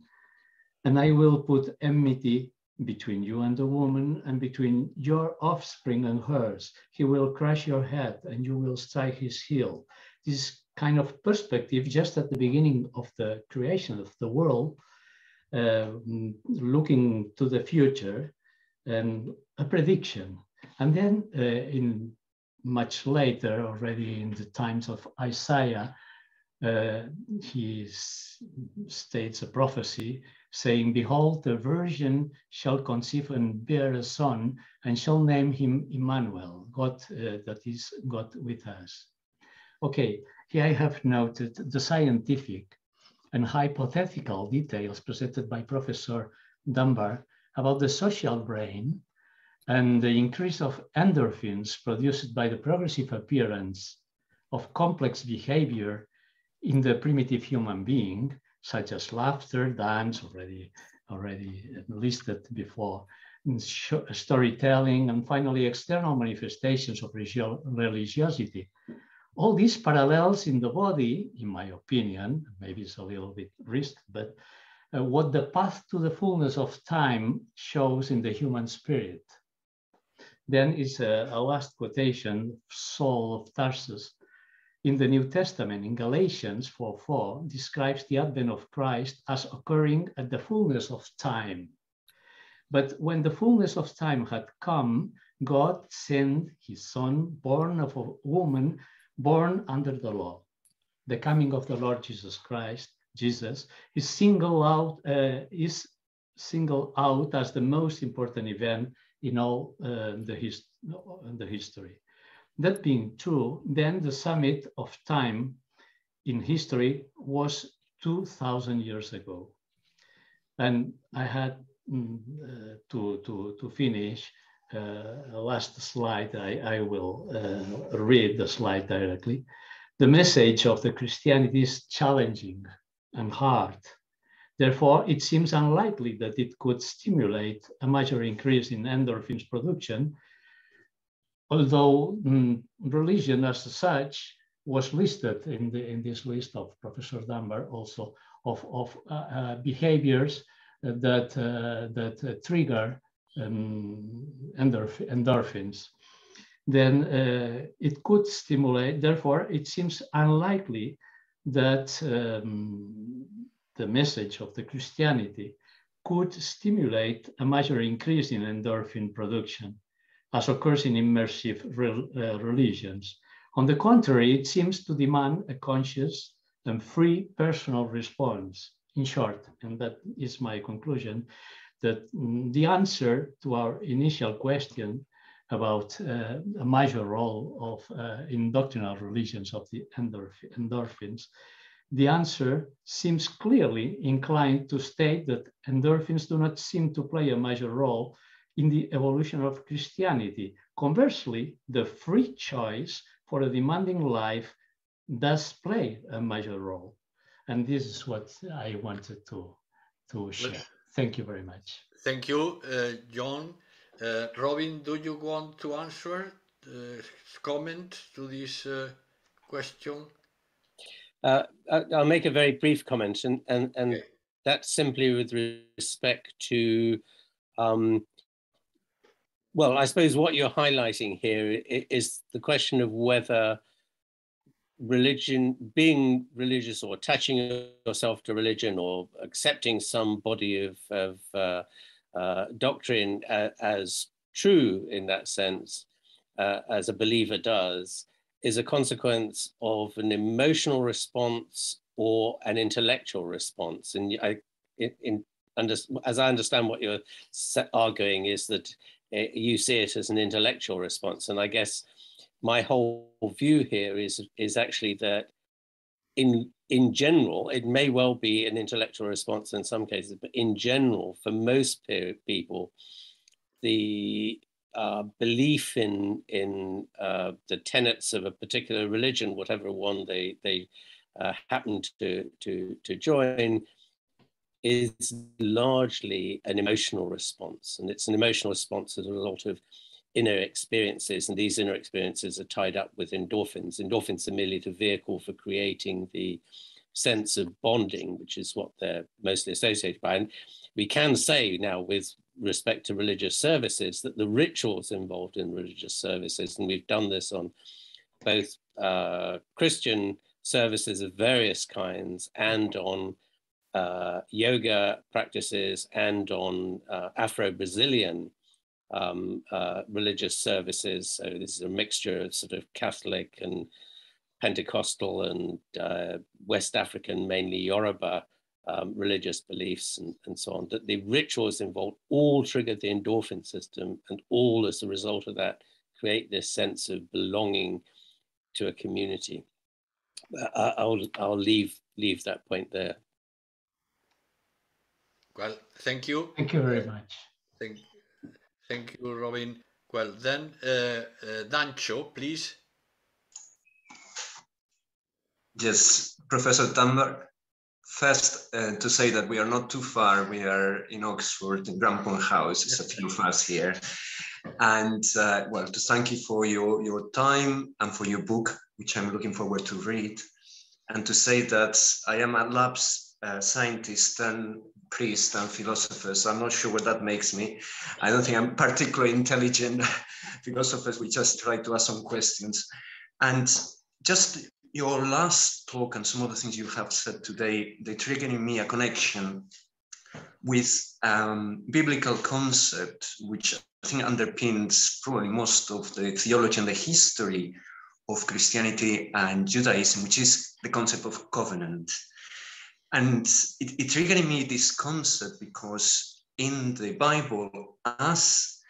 "and I will put enmity between you and the woman, and between your offspring and hers. He will crush your head, and you will strike his heel." This kind of perspective, just at the beginning of the creation of the world, looking to the future, and a prediction. And then in much later, already in the times of Isaiah, he states a prophecy saying, "Behold, the virgin shall conceive and bear a son, and shall name him Emmanuel," God, that is God with us. Okay, here I have noted the scientific and hypothetical details presented by Professor Dunbar about the social brain and the increase of endorphins produced by the progressive appearance of complex behavior in the primitive human being, such as laughter, dance, already listed before, storytelling, and finally external manifestations of religiosity. All these parallels in the body, in my opinion, maybe it's a little bit risked, but what the path to the fullness of time shows in the human spirit. Then is a last quotation, Saul of Tarsus, in the New Testament, in Galatians 4:4, describes the advent of Christ as occurring at the fullness of time. But when the fullness of time had come, God sent his Son, born of a woman, born under the law. The coming of the Lord Jesus Christ, Jesus, is singled out as the most important event in all the history. That being true, then the summit of time in history was 2,000 years ago. And I had to finish last slide. I will read the slide directly. The message of the Christianity is challenging and hard. Therefore, it seems unlikely that it could stimulate a major increase in endorphins production, although religion as such was listed in this list of Professor Dunbar also of behaviors that trigger endorphins. Then it could stimulate, therefore it seems unlikely that the message of the Christianity could stimulate a major increase in endorphin production, as occurs in immersive religions. On the contrary, it seems to demand a conscious and free personal response. In short, and that is my conclusion, that the answer to our initial question about a major role of in doctrinal religions of the endorphins, the answer seems clearly inclined to state that endorphins do not seem to play a major role in the evolution of Christianity. Conversely, the free choice for a demanding life does play a major role. And this is what I wanted to share. Thank you very much. Thank you, John. Robin, do you want to answer, comment to this question? I'll make a very brief comment, and Okay. that's simply with respect to, well, I suppose what you're highlighting here is the question of whether religion, being religious or attaching yourself to religion or accepting some body of doctrine as true in that sense, as a believer does, is a consequence of an emotional response or an intellectual response. And as I understand what you're arguing is that you see it as an intellectual response. And I guess my whole view here is actually that in general, it may well be an intellectual response in some cases, but in general, for most people, the belief in the tenets of a particular religion, whatever one they happen to join, is largely an emotional response. And it's an emotional response to a lot of inner experiences, and these inner experiences are tied up with endorphins. Endorphins are merely the vehicle for creating the sense of bonding, which is what they're mostly associated by. And we can say now, with respect to religious services, that the rituals involved in religious services, and we've done this on both Christian services of various kinds and on yoga practices and on Afro-Brazilian religious services. So this is a mixture of sort of Catholic and Pentecostal and West African, mainly Yoruba religious beliefs and so on, that the rituals involved all trigger the endorphin system, and all as a result of that create this sense of belonging to a community. I'll leave that point there. Well, thank you. Thank you very much. Thank you, Robin. Well, then, Dancho, please. Yes, Professor Dunbar. First, to say that we are not too far. We are in Oxford, in Grampon House. It's a few of us here. And well, to thank you for your time and for your book, which I'm looking forward to read. And to say that I am a labs scientist and priest and philosopher, so I'm not sure what that makes me. I don't think I'm particularly intelligent philosophers. We just try to ask some questions. And just your last talk and some of the things you have said today, they trigger in me a connection with biblical concept, which I think underpins probably most of the theology and the history of Christianity and Judaism, which is the concept of covenant. And it triggered in me this concept because in the Bible, as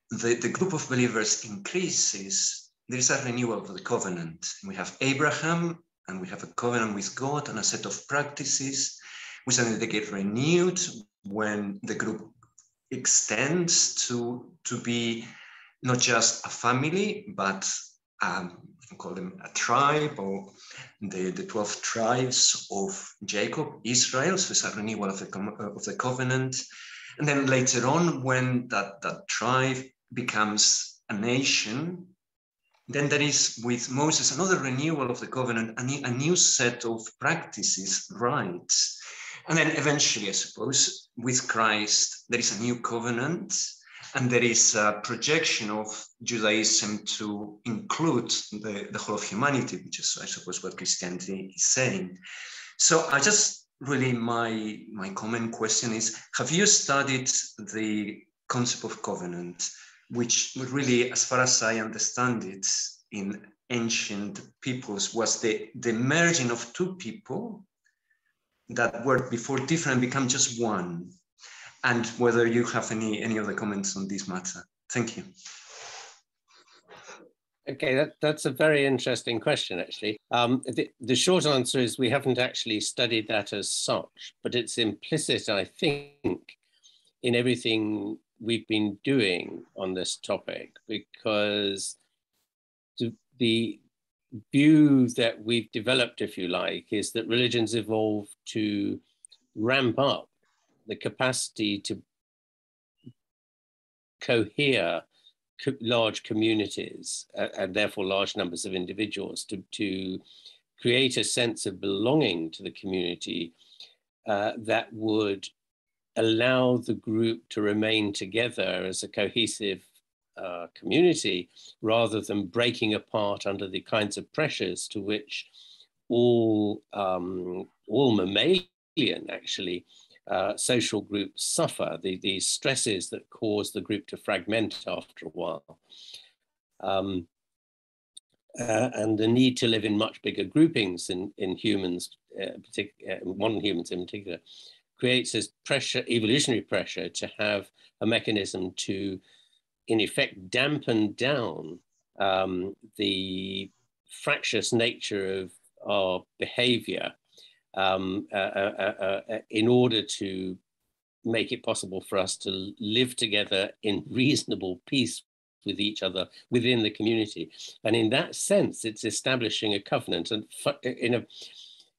the group of believers increases, there is a renewal of the covenant. We have Abraham, and we have a covenant with God and a set of practices, which then they get renewed when the group extends to be not just a family, but we can call them a tribe, or the 12 tribes of Jacob, Israel. So it's a renewal of the covenant. And then later on, when that tribe becomes a nation, then there is with Moses another renewal of the covenant, a new set of practices, rites. And then eventually, I suppose, with Christ, there is a new covenant, and there is a projection of Judaism to include the whole of humanity, which is, I suppose, what Christianity is saying. So I just really, my common question is, have you studied the concept of covenant, which really, as far as I understand it, in ancient peoples was the merging of two people that were before different become just one? And whether you have any other comments on this matter. Thank you. Okay, that's a very interesting question, actually. The short answer is we haven't actually studied that as such, but it's implicit, I think, in everything we've been doing on this topic, because the view that we've developed, if you like, is that religions evolve to ramp up the capacity to cohere large communities and therefore large numbers of individuals, to create a sense of belonging to the community that would allow the group to remain together as a cohesive community, rather than breaking apart under the kinds of pressures to which all mammalian, actually, social groups suffer, the stresses that cause the group to fragment after a while. And the need to live in much bigger groupings in humans, modern humans in particular, creates this pressure, evolutionary pressure, to have a mechanism to, in effect, dampen down the fractious nature of our behavior, in order to make it possible for us to live together in reasonable peace with each other within the community. And in that sense, it's establishing a covenant. And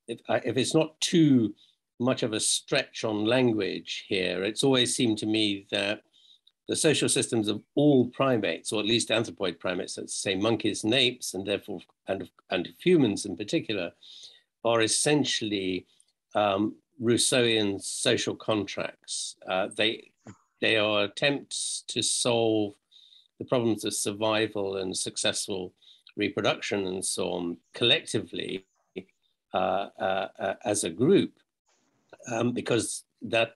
if it's not too much of a stretch on language here, it's always seemed to me that the social systems of all primates, or at least anthropoid primates, let's say monkeys and apes, and therefore and humans in particular, are essentially Rousseauian social contracts. They are attempts to solve the problems of survival and successful reproduction and so on collectively as a group, because that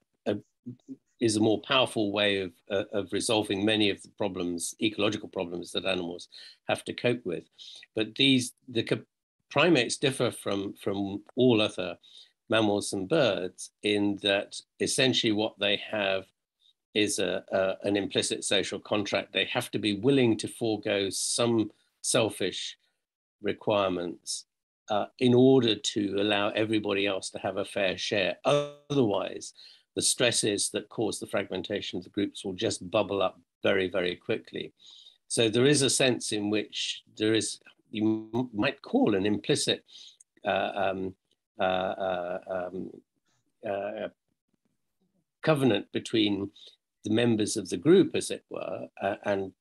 is a more powerful way of resolving many of the problems, ecological problems, that animals have to cope with. But the primates differ from all other mammals and birds in that essentially what they have is an implicit social contract. They have to be willing to forego some selfish requirements in order to allow everybody else to have a fair share. Otherwise, the stresses that cause the fragmentation of the groups will just bubble up very, very quickly. So there is a sense in which there is, you might call, an implicit covenant between the members of the group, as it were, and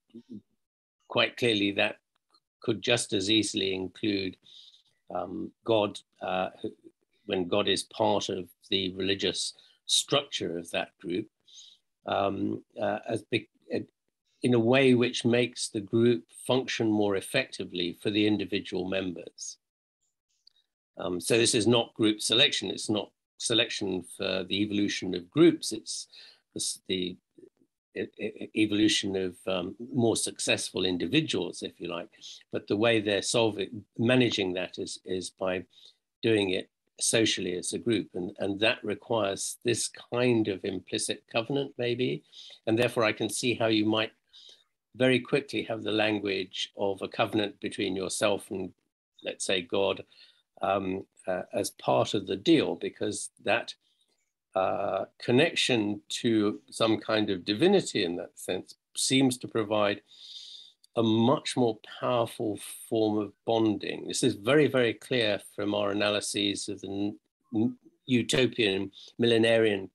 quite clearly that could just as easily include God, when God is part of the religious structure of that group, in a way which makes the group function more effectively for the individual members. So this is not group selection. It's not selection for the evolution of groups. It's the evolution of more successful individuals, if you like. But the way they're managing that is by doing it socially as a group. And that requires this kind of implicit covenant, maybe. And therefore I can see how you might very quickly have the language of a covenant between yourself and, let's say, God, as part of the deal, because that connection to some kind of divinity in that sense seems to provide a much more powerful form of bonding. This is very, very clear from our analyses of the utopian millenarian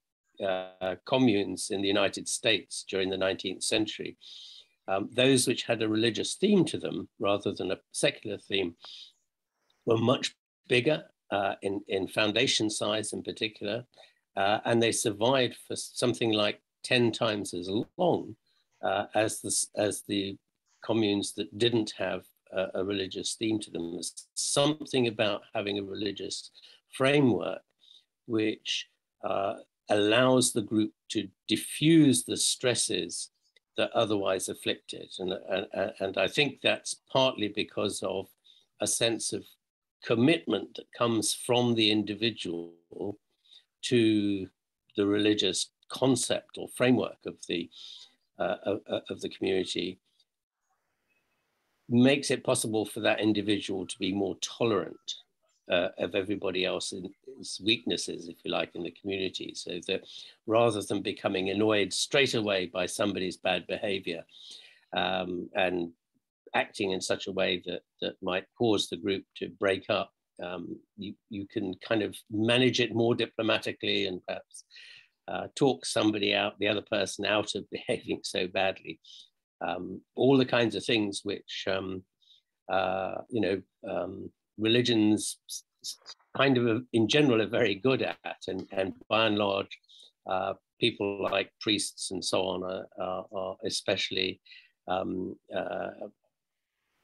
communes in the United States during the 19th century. Those which had a religious theme to them rather than a secular theme were much bigger in foundation size in particular, and they survived for something like 10 times as long as the communes that didn't have a religious theme to them. There's something about having a religious framework which allows the group to diffuse the stresses that otherwise afflict it. And I think that's partly because of a sense of commitment that comes from the individual to the religious concept or framework of the community, makes it possible for that individual to be more tolerant of everybody else's weaknesses, if you like, in the community. So that rather than becoming annoyed straight away by somebody's bad behavior and acting in such a way that might cause the group to break up, you can kind of manage it more diplomatically and perhaps talk somebody out, the other person out of behaving so badly. All the kinds of things which, religions kind of in general are very good at, and by and large, people like priests and so on are especially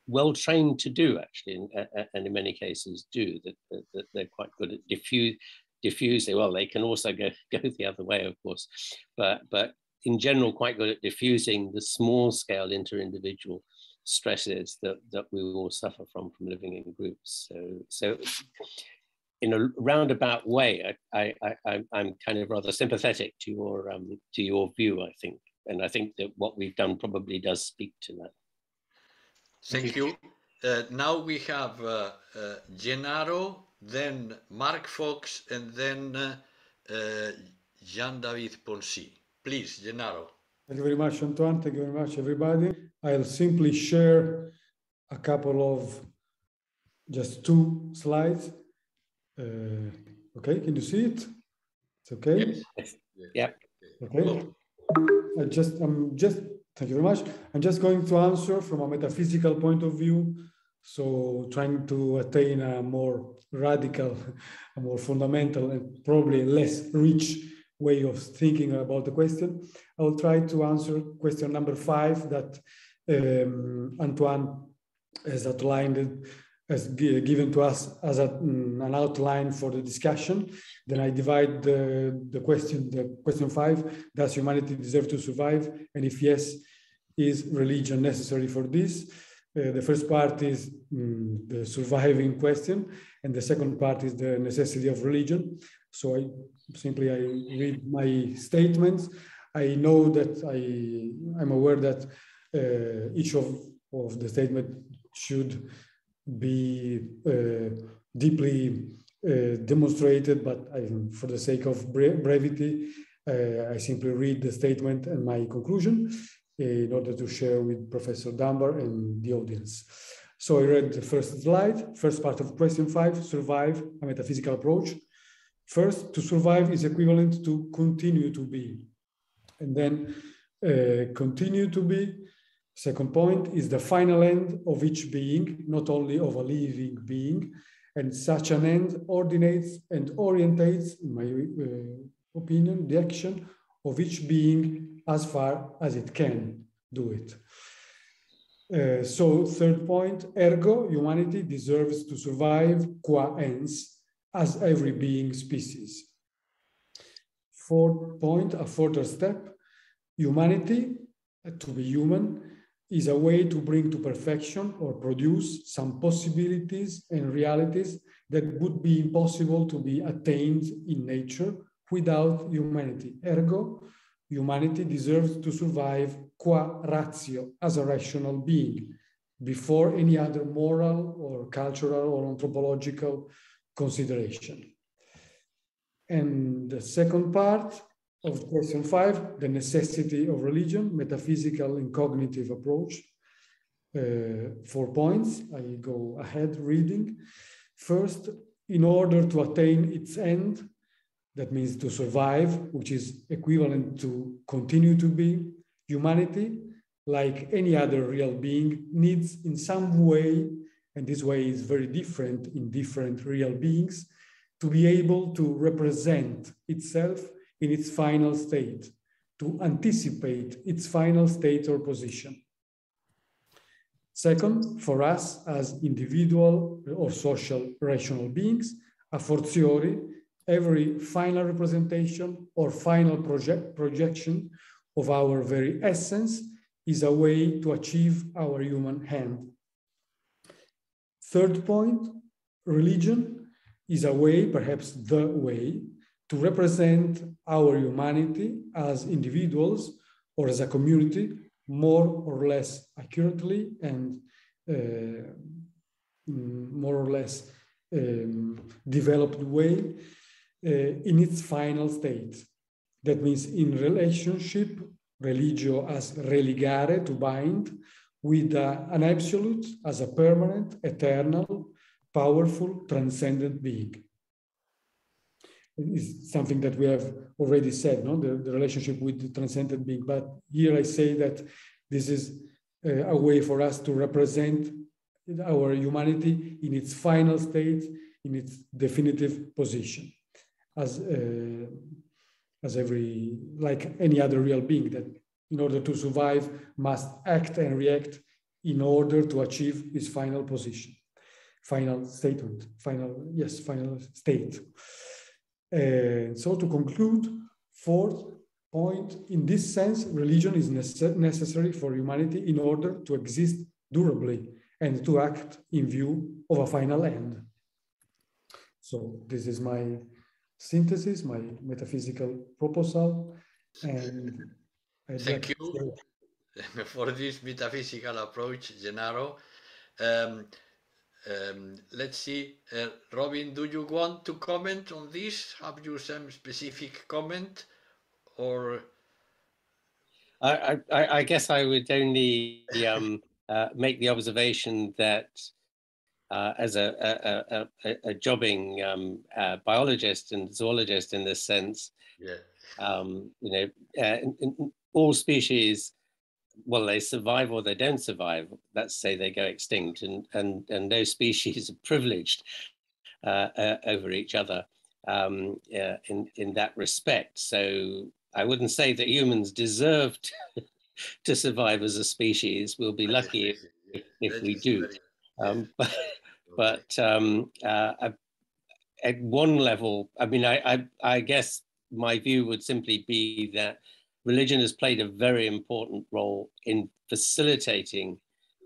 well trained to do, actually, and in many cases do, that they're quite good at diffusing. Well, they can also go the other way, of course, but in general quite good at diffusing the small scale inter-individual stresses that we all suffer from living in groups. So in a roundabout way, I'm kind of rather sympathetic to your view, I think, and I think that what we've done probably does speak to that. Thank you. Now we have Gennaro, then Mark Fox, and then Jean-David Ponci. Please, Gennaro. Thank you very much, Antoine. Thank you very much, everybody. I'll simply share a couple of just 2 slides. Okay, can you see it? It's okay? Yes. Yeah. Okay. Thank you very much. I'm just going to answer from a metaphysical point of view. So trying to attain a more radical, a more fundamental, and probably less rich way of thinking about the question. I will try to answer question number 5 that Antoine has outlined, has given to us as an outline for the discussion. Then I divide the question 5, does humanity deserve to survive? And if yes, is religion necessary for this? The first part is the surviving question, and the second part is the necessity of religion. So I read my statements. I know that I'm aware that each of the statements should be deeply demonstrated, but for the sake of brevity, I simply read the statement and my conclusion in order to share with Professor Dunbar and the audience. So I read the first slide, first part of question 5, survive, a metaphysical approach. First, to survive is equivalent to continue to be. And then continue to be, second point, is the final end of each being, not only of a living being. And such an end ordinates and orientates, in my opinion, the action of each being as far as it can do it. So third point, ergo, humanity deserves to survive qua ens, as every being species. Fourth point, a further step, humanity, to be human, is a way to bring to perfection or produce some possibilities and realities that would be impossible to be attained in nature without humanity. Ergo, humanity deserves to survive qua ratio, as a rational being, before any other moral or cultural or anthropological consideration. And the second part of question 5, the necessity of religion, metaphysical and cognitive approach. 4 points. I go ahead reading. First, in order to attain its end, that means to survive, which is equivalent to continue to be, humanity, like any other real being, needs in some way, and this way is very different in different real beings, to be able to represent itself in its final state, to anticipate its final state or position. Second, for us as individual or social rational beings, a fortiori, every final representation or final projection of our very essence is a way to achieve our human end. Third point, religion is a way, perhaps the way, to represent our humanity as individuals or as a community more or less accurately and more or less developed way in its final state. That means in relationship, religio as religare, to bind, with an absolute as a permanent, eternal, powerful, transcendent being. It's something that we have already said, no? The relationship with the transcendent being. But here I say that this is a way for us to represent our humanity in its final state, in its definitive position, as every, like any other real being that in order to survive must act and react in order to achieve its final position, final statement, final state. So to conclude, fourth point, in this sense, religion is necessary for humanity in order to exist durably and to act in view of a final end. So this is my synthesis, my metaphysical proposal, and thank you for this metaphysical approach, Gennaro. Let's see, Robin, do you want to comment on this? Have you some specific comment, or? I guess I would only make the observation that as a jobbing biologist and zoologist in this sense, yeah. In all species, well, they survive or they don't survive. Let's say they go extinct, and no species are privileged over each other in that respect. So I wouldn't say that humans deserve to survive as a species. We'll be lucky if we do. But at one level, I mean, I guess my view would simply be that religion has played a very important role in facilitating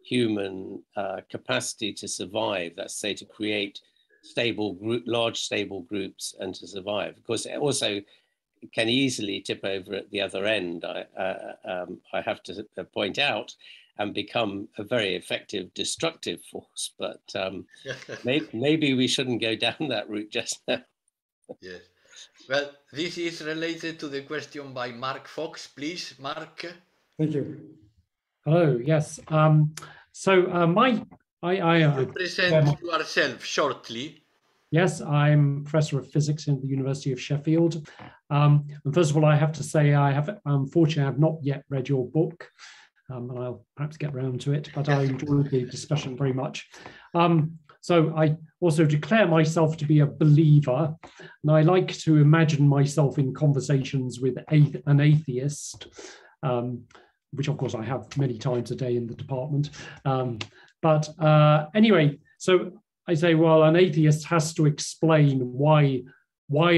human capacity to survive, let's say to create large stable groups and to survive. Of course, it also can easily tip over at the other end, I have to point out, and become a very effective destructive force. But maybe we shouldn't go down that route just now. Yes. Well, this is related to the question by Mark Fox. Please, Mark. Thank you. Hello, yes. You present yourself shortly. Yes, I'm Professor of Physics in the University of Sheffield. And first of all, I have to say I have, unfortunately, I have not yet read your book. And I'll perhaps get around to it, but I enjoyed the discussion very much. So I also declare myself to be a believer, and I like to imagine myself in conversations with an atheist, which of course I have many times a day in the department. Anyway, so I say, well, an atheist has to explain why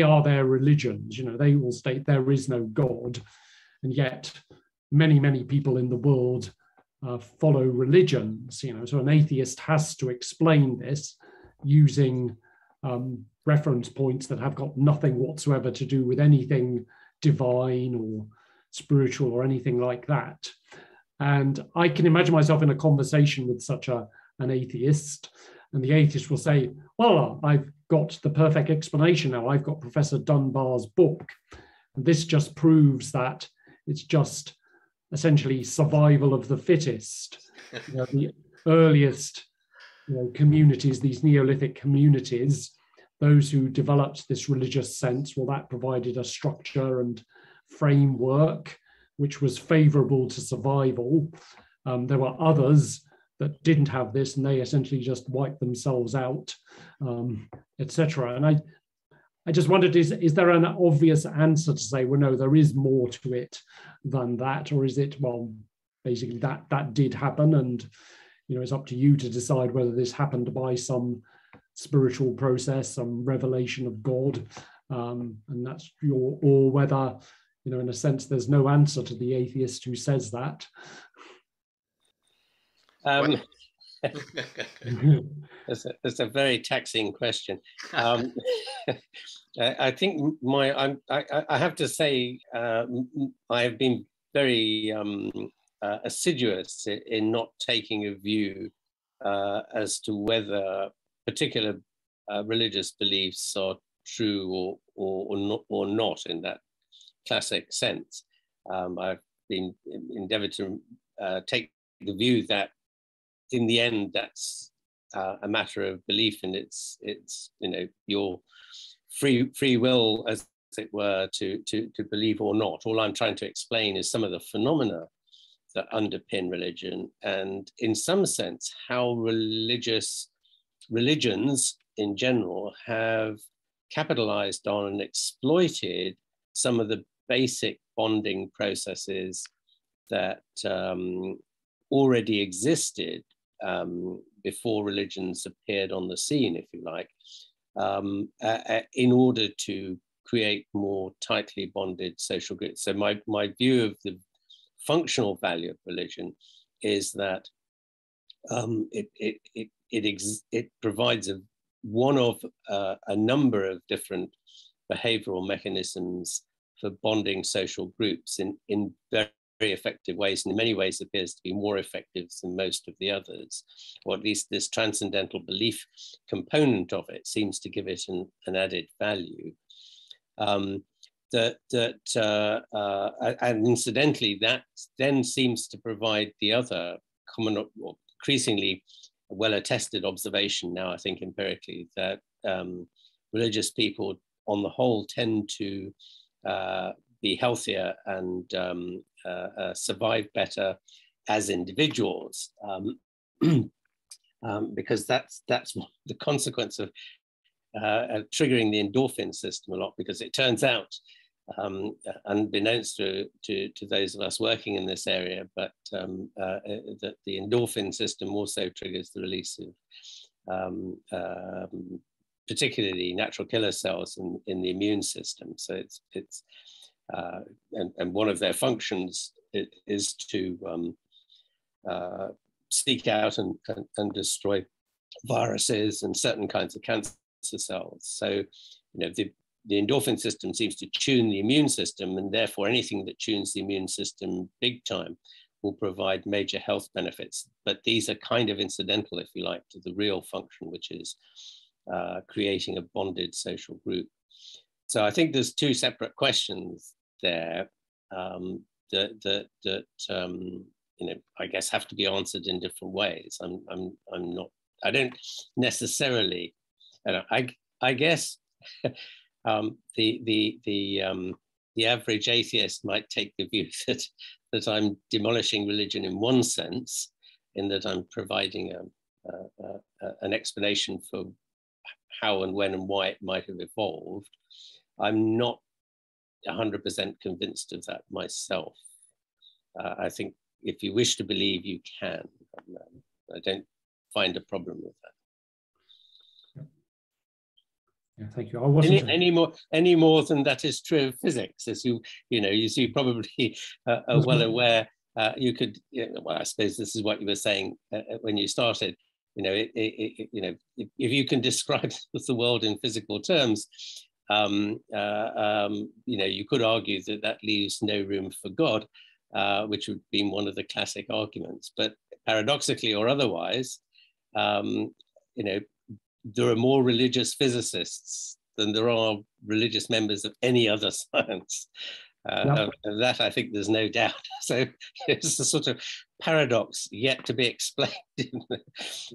are there religions? You know, they will state there is no God, and yet many people in the world follow religions, you know, so an atheist has to explain this using reference points that have got nothing whatsoever to do with anything divine or spiritual or anything like that. And I can imagine myself in a conversation with such an atheist, and the atheist will say, well, I've got the perfect explanation now. I've got Professor Dunbar's book. And this just proves that it's just essentially survival of the fittest. You know, the earliest, you know, communities, these Neolithic communities, those who developed this religious sense, well, that provided a structure and framework which was favorable to survival. There were others that didn't have this, and they essentially just wiped themselves out, etc. And I just wondered, is there an obvious answer to say, well, no, there is more to it than that? Or is it, well, basically that did happen, and, you know, it's up to you to decide whether this happened by some spiritual process, some revelation of God, and that's your, or whether, you know, in a sense, there's no answer to the atheist who says that. That's a very taxing question. I think I have to say, I have been very assiduous in not taking a view as to whether particular religious beliefs are true or not in that classic sense. I've been endeavored to take the view that in the end, that's a matter of belief, and it's you know, your free will, as it were, to believe or not. All I'm trying to explain is some of the phenomena that underpin religion, and in some sense, how religions in general have capitalized on and exploited some of the basic bonding processes that already existed before religions appeared on the scene, if you like, in order to create more tightly bonded social groups. So my view of the functional value of religion is that it provides one of a number of different behavioral mechanisms for bonding social groups in very effective ways, and in many ways appears to be more effective than most of the others, or at least this transcendental belief component of it seems to give it an added value. And incidentally, that then seems to provide the other common or increasingly well-attested observation now, I think empirically, that religious people on the whole tend to be healthier and survive better as individuals, because that's the consequence of triggering the endorphin system a lot, because it turns out, unbeknownst to those of us working in this area, but that the endorphin system also triggers the release of particularly natural killer cells in the immune system. So it's and one of their functions is to seek out and destroy viruses and certain kinds of cancer cells. So, you know, the endorphin system seems to tune the immune system, and therefore anything that tunes the immune system big time will provide major health benefits. But these are kind of incidental, if you like, to the real function, which is creating a bonded social group. So I think there's two separate questions there that you know, I guess have to be answered in different ways. I don't necessarily, I guess the average atheist might take the view that I'm demolishing religion in one sense, in that I'm providing an explanation for how and when and why it might have evolved. I'm not 100% convinced of that myself. I think if you wish to believe, you can. I don't find a problem with that. Yeah, thank you. I wasn't any more than that is true of physics, as you probably are well aware. You could, well, I suppose this is what you were saying when you started. You know, if you can describe the world in physical terms, you know, you could argue that leaves no room for God, which would be one of the classic arguments. But paradoxically or otherwise, you know, there are more religious physicists than there are religious members of any other science. Of that, I think there's no doubt. So it's a sort of paradox yet to be explained.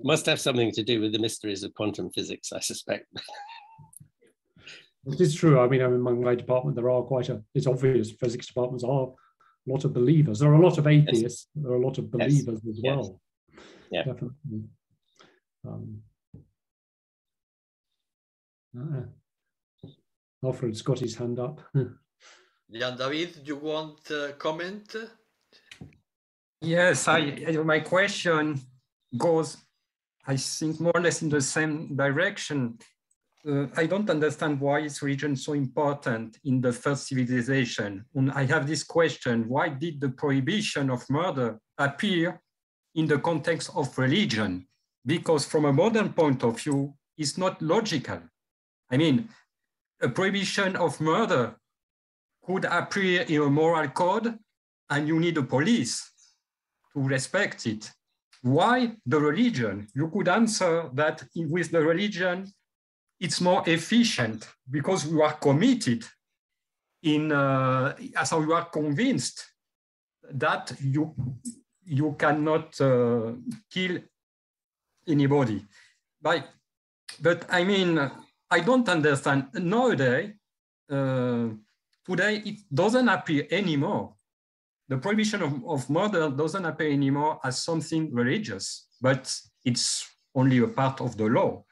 Must have something to do with the mysteries of quantum physics, I suspect. It is true. I mean, among my department, there are it's obvious physics departments are a lot of believers. There are a lot of atheists. Yes. There are a lot of believers as well. Yeah. Definitely. Alfred's got his hand up. Jan David, you want to comment? Yes, my question goes, I think, more or less in the same direction. I don't understand why is religion so important in the first civilization. And I have this question, why did the prohibition of murder appear in the context of religion? Because from a modern point of view, it's not logical. I mean, a prohibition of murder could appear in a moral code and you need a police to respect it. Why the religion? You could answer that with the religion, it's more efficient because you are committed as you are convinced that you cannot kill anybody. But I mean, I don't understand. Nowadays, today, it doesn't appear anymore. The prohibition of murder doesn't appear anymore as something religious, but it's only a part of the law.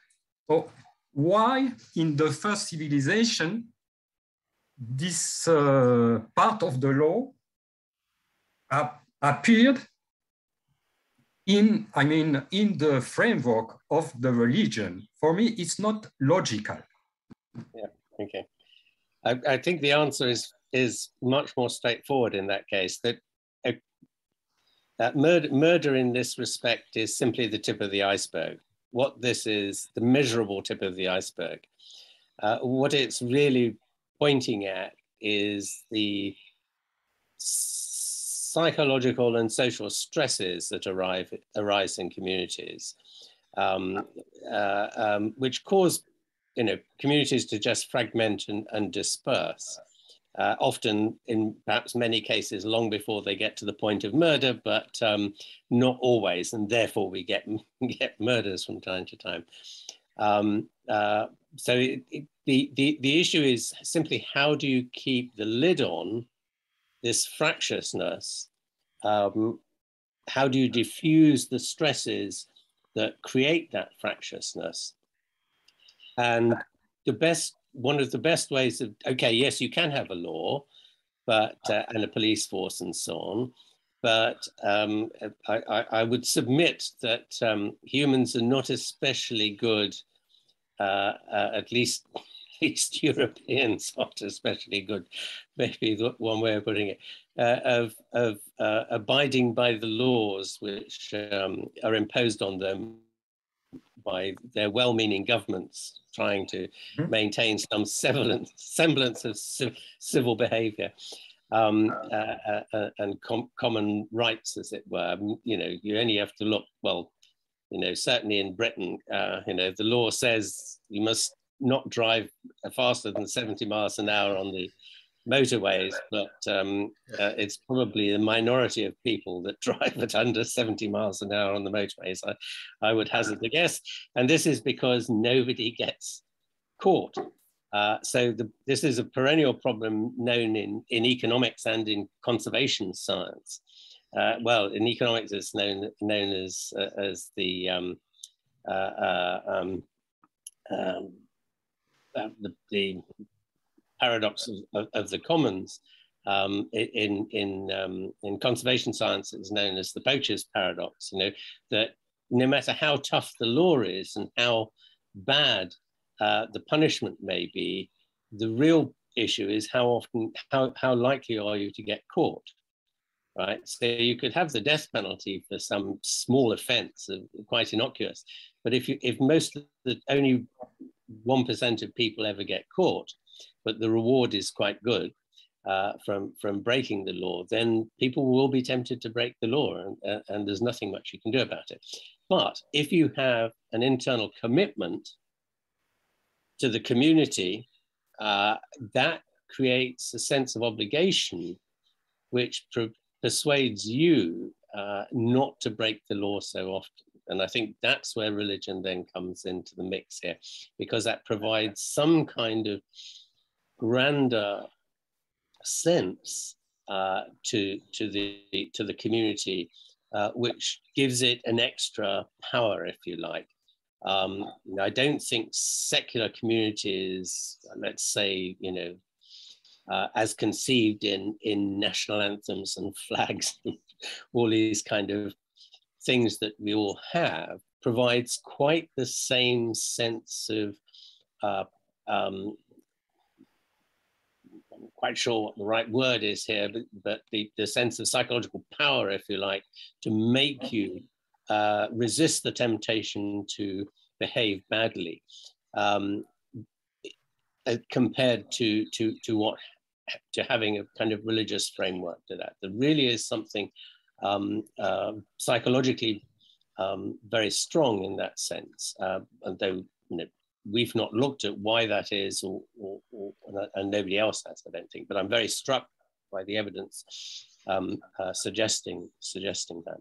So why in the first civilization, this part of the law appeared in the framework of the religion? For me, it's not logical. Yeah, okay. I think the answer is much more straightforward in that case, that murder in this respect is simply the tip of the iceberg. What this is, the measurable tip of the iceberg. What it's really pointing at is the psychological and social stresses that arise in communities, which cause communities to just fragment and disperse, often in perhaps many cases long before they get to the point of murder, but not always, and therefore we get murders from time to time. So the issue is simply how do you keep the lid on this fractiousness? How do you diffuse the stresses that create that fractiousness? And one of the best ways of, okay, yes, you can have a law, but and a police force and so on, but I would submit that humans are not especially good, at least Europeans aren't especially good, maybe one way of putting it, of abiding by the laws which are imposed on them by their well-meaning governments trying to maintain some semblance of civil behavior and common rights, as it were. You only have to look, well, certainly in Britain, the law says you must not drive faster than 70 miles an hour on the motorways, but it's probably the minority of people that drive at under 70 miles an hour on the motorways, I would hazard a guess. And this is because nobody gets caught. So this is a perennial problem known in economics and in conservation science. Well, in economics, it's known as the paradox of the commons. In conservation science, it's known as the poacher's paradox. That no matter how tough the law is and how bad the punishment may be, the real issue is how likely are you to get caught, right? So you could have the death penalty for some small offence, quite innocuous, but if only 1% of people ever get caught, but the reward is quite good from breaking the law, then people will be tempted to break the law, and there's nothing much you can do about it. But if you have an internal commitment to the community, that creates a sense of obligation which persuades you not to break the law so often. And I think that's where religion then comes into the mix here, because that provides some kind of grander sense to the community, which gives it an extra power, if you like. I don't think secular communities, let's say, as conceived in national anthems and flags, and all these kind of things that we all have, provides quite the same sense of, I'm quite sure what the right word is here, but the sense of psychological power, if you like, to make you resist the temptation to behave badly, compared to having a kind of religious framework to that. There really is something psychologically very strong in that sense, and though we've not looked at why that is, and nobody else has, I don't think, but I'm very struck by the evidence suggesting that.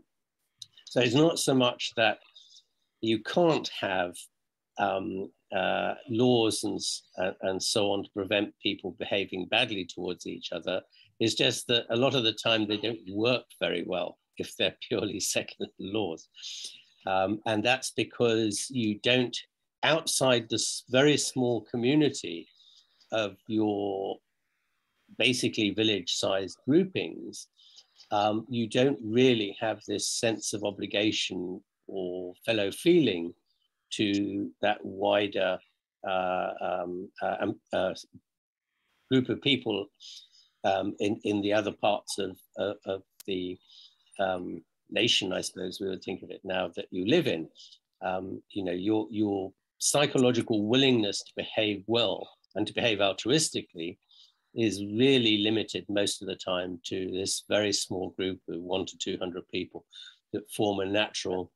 So it's not so much that you can't have laws and so on to prevent people behaving badly towards each other. It's just that a lot of the time they don't work very well if they're purely secular laws. And that's because you don't, outside this very small community of your basically village-sized groupings, you don't really have this sense of obligation or fellow feeling to that wider group of people in the other parts of the nation, I suppose we would think of it now, that you live in. Your psychological willingness to behave well and to behave altruistically is really limited most of the time to this very small group of 100 to 200 people that form a natural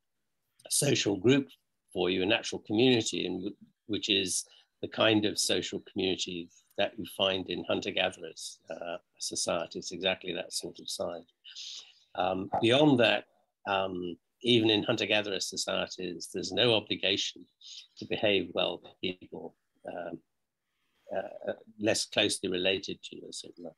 social group for you, a natural community, which is the kind of social community that you find in hunter-gatherers societies, exactly that sort of size. Beyond that, even in hunter-gatherer societies, there's no obligation to behave well to people less closely related to you, etc.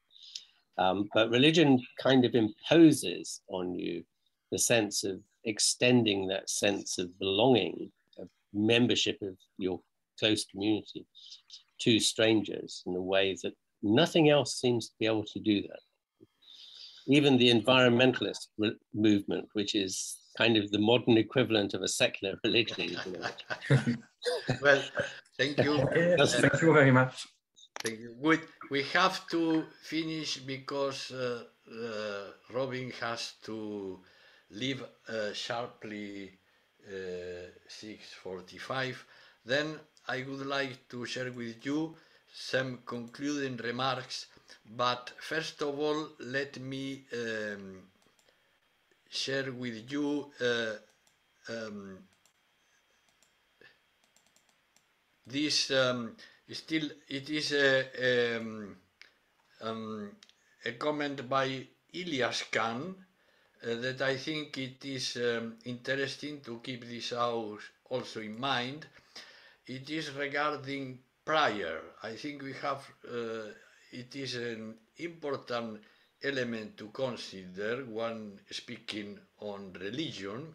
But religion kind of imposes on you the sense of extending that sense of belonging, of membership of your close community to strangers in a way that nothing else seems to be able to do that. Even the environmentalist movement, which is kind of the modern equivalent of a secular religion. Well, thank you. Yes, thank you very much. Thank you. We have to finish because Robin has to leave sharply 6:45. Then I would like to share with you some concluding remarks, but first of all, let me share with you this. It is a comment by Ilyas Khan that I think it is interesting to keep this also in mind. It is regarding prayer. I think we have, it is an important element to consider when speaking on religion,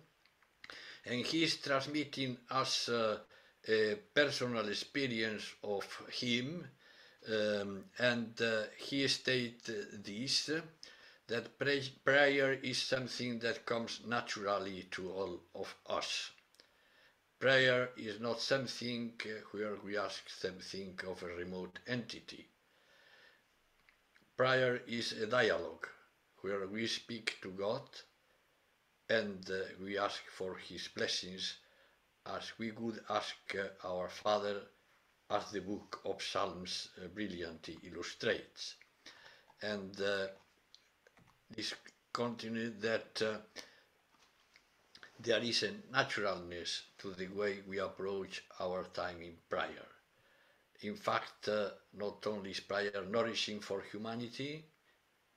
and he is transmitting us a personal experience of him, and he states this, that prayer is something that comes naturally to all of us. Prayer is not something where we ask something of a remote entity. Prayer is a dialogue where we speak to God and we ask for His blessings as we would ask our Father, as the book of Psalms brilliantly illustrates. And this continues that there is a naturalness to the way we approach our time in prayer. In fact, not only is prayer nourishing for humanity,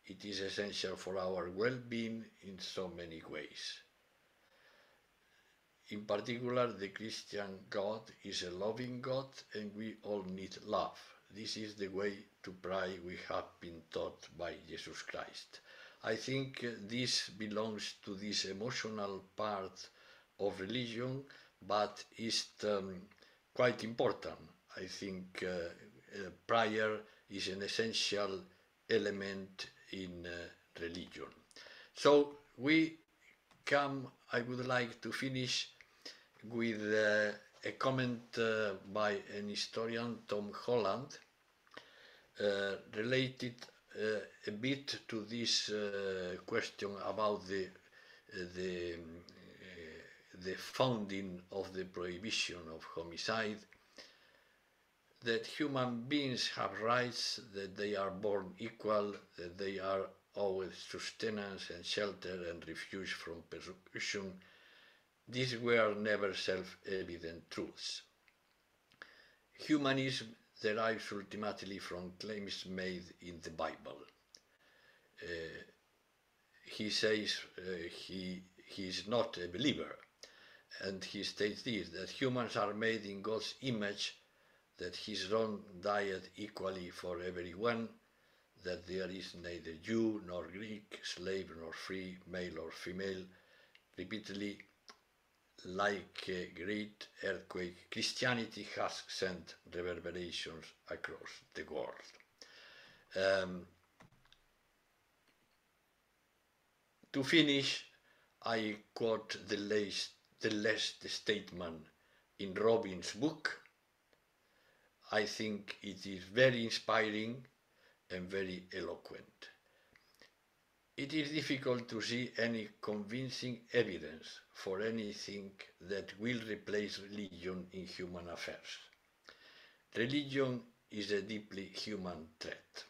it is essential for our well-being in so many ways. In particular, the Christian God is a loving God, and we all need love. This is the way to pray we have been taught by Jesus Christ. I think this belongs to this emotional part of religion, but is quite important. I think prayer is an essential element in religion. So I would like to finish with a comment by an historian, Tom Holland, related a bit to this question about the founding of the prohibition of homicide, that human beings have rights, that they are born equal, that they are owed sustenance and shelter and refuge from persecution. These were never self-evident truths. Humanism derives ultimately from claims made in the Bible. He says he is not a believer, and he states this, that humans are made in God's image, that his own diet equally for everyone, that there is neither Jew nor Greek, slave nor free, male or female. Repeatedly, like a great earthquake, Christianity has sent reverberations across the world. To finish, I quote the last statement in Robin's book. I think it is very inspiring and very eloquent. It is difficult to see any convincing evidence for anything that will replace religion in human affairs. Religion is a deeply human threat.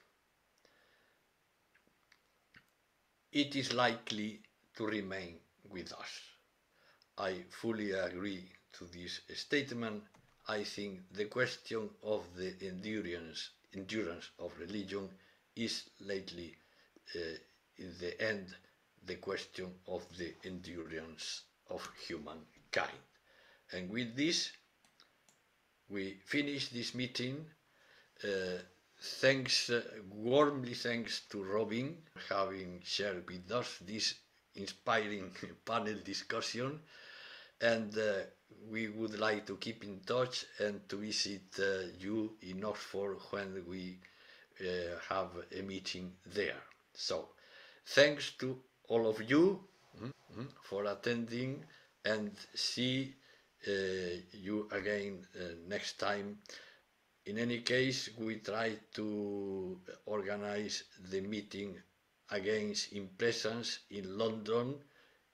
It is likely to remain with us. I fully agree to this statement. I think the question of the endurance of religion is lately, in the end, the question of the endurance of humankind. And with this, we finish this meeting. Warmly thanks to Robin for having shared with us this inspiring panel discussion. And we would like to keep in touch and to visit you in Oxford when we have a meeting there. So, thanks to all of you for attending, and see you again next time. In any case, we try to organize the meeting again in presence in London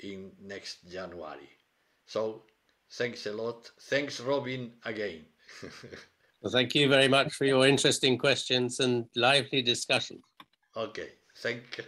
in next January. So, thanks a lot. Thanks, Robin, again. Well, thank you very much for your interesting questions and lively discussion. Okay, thank you.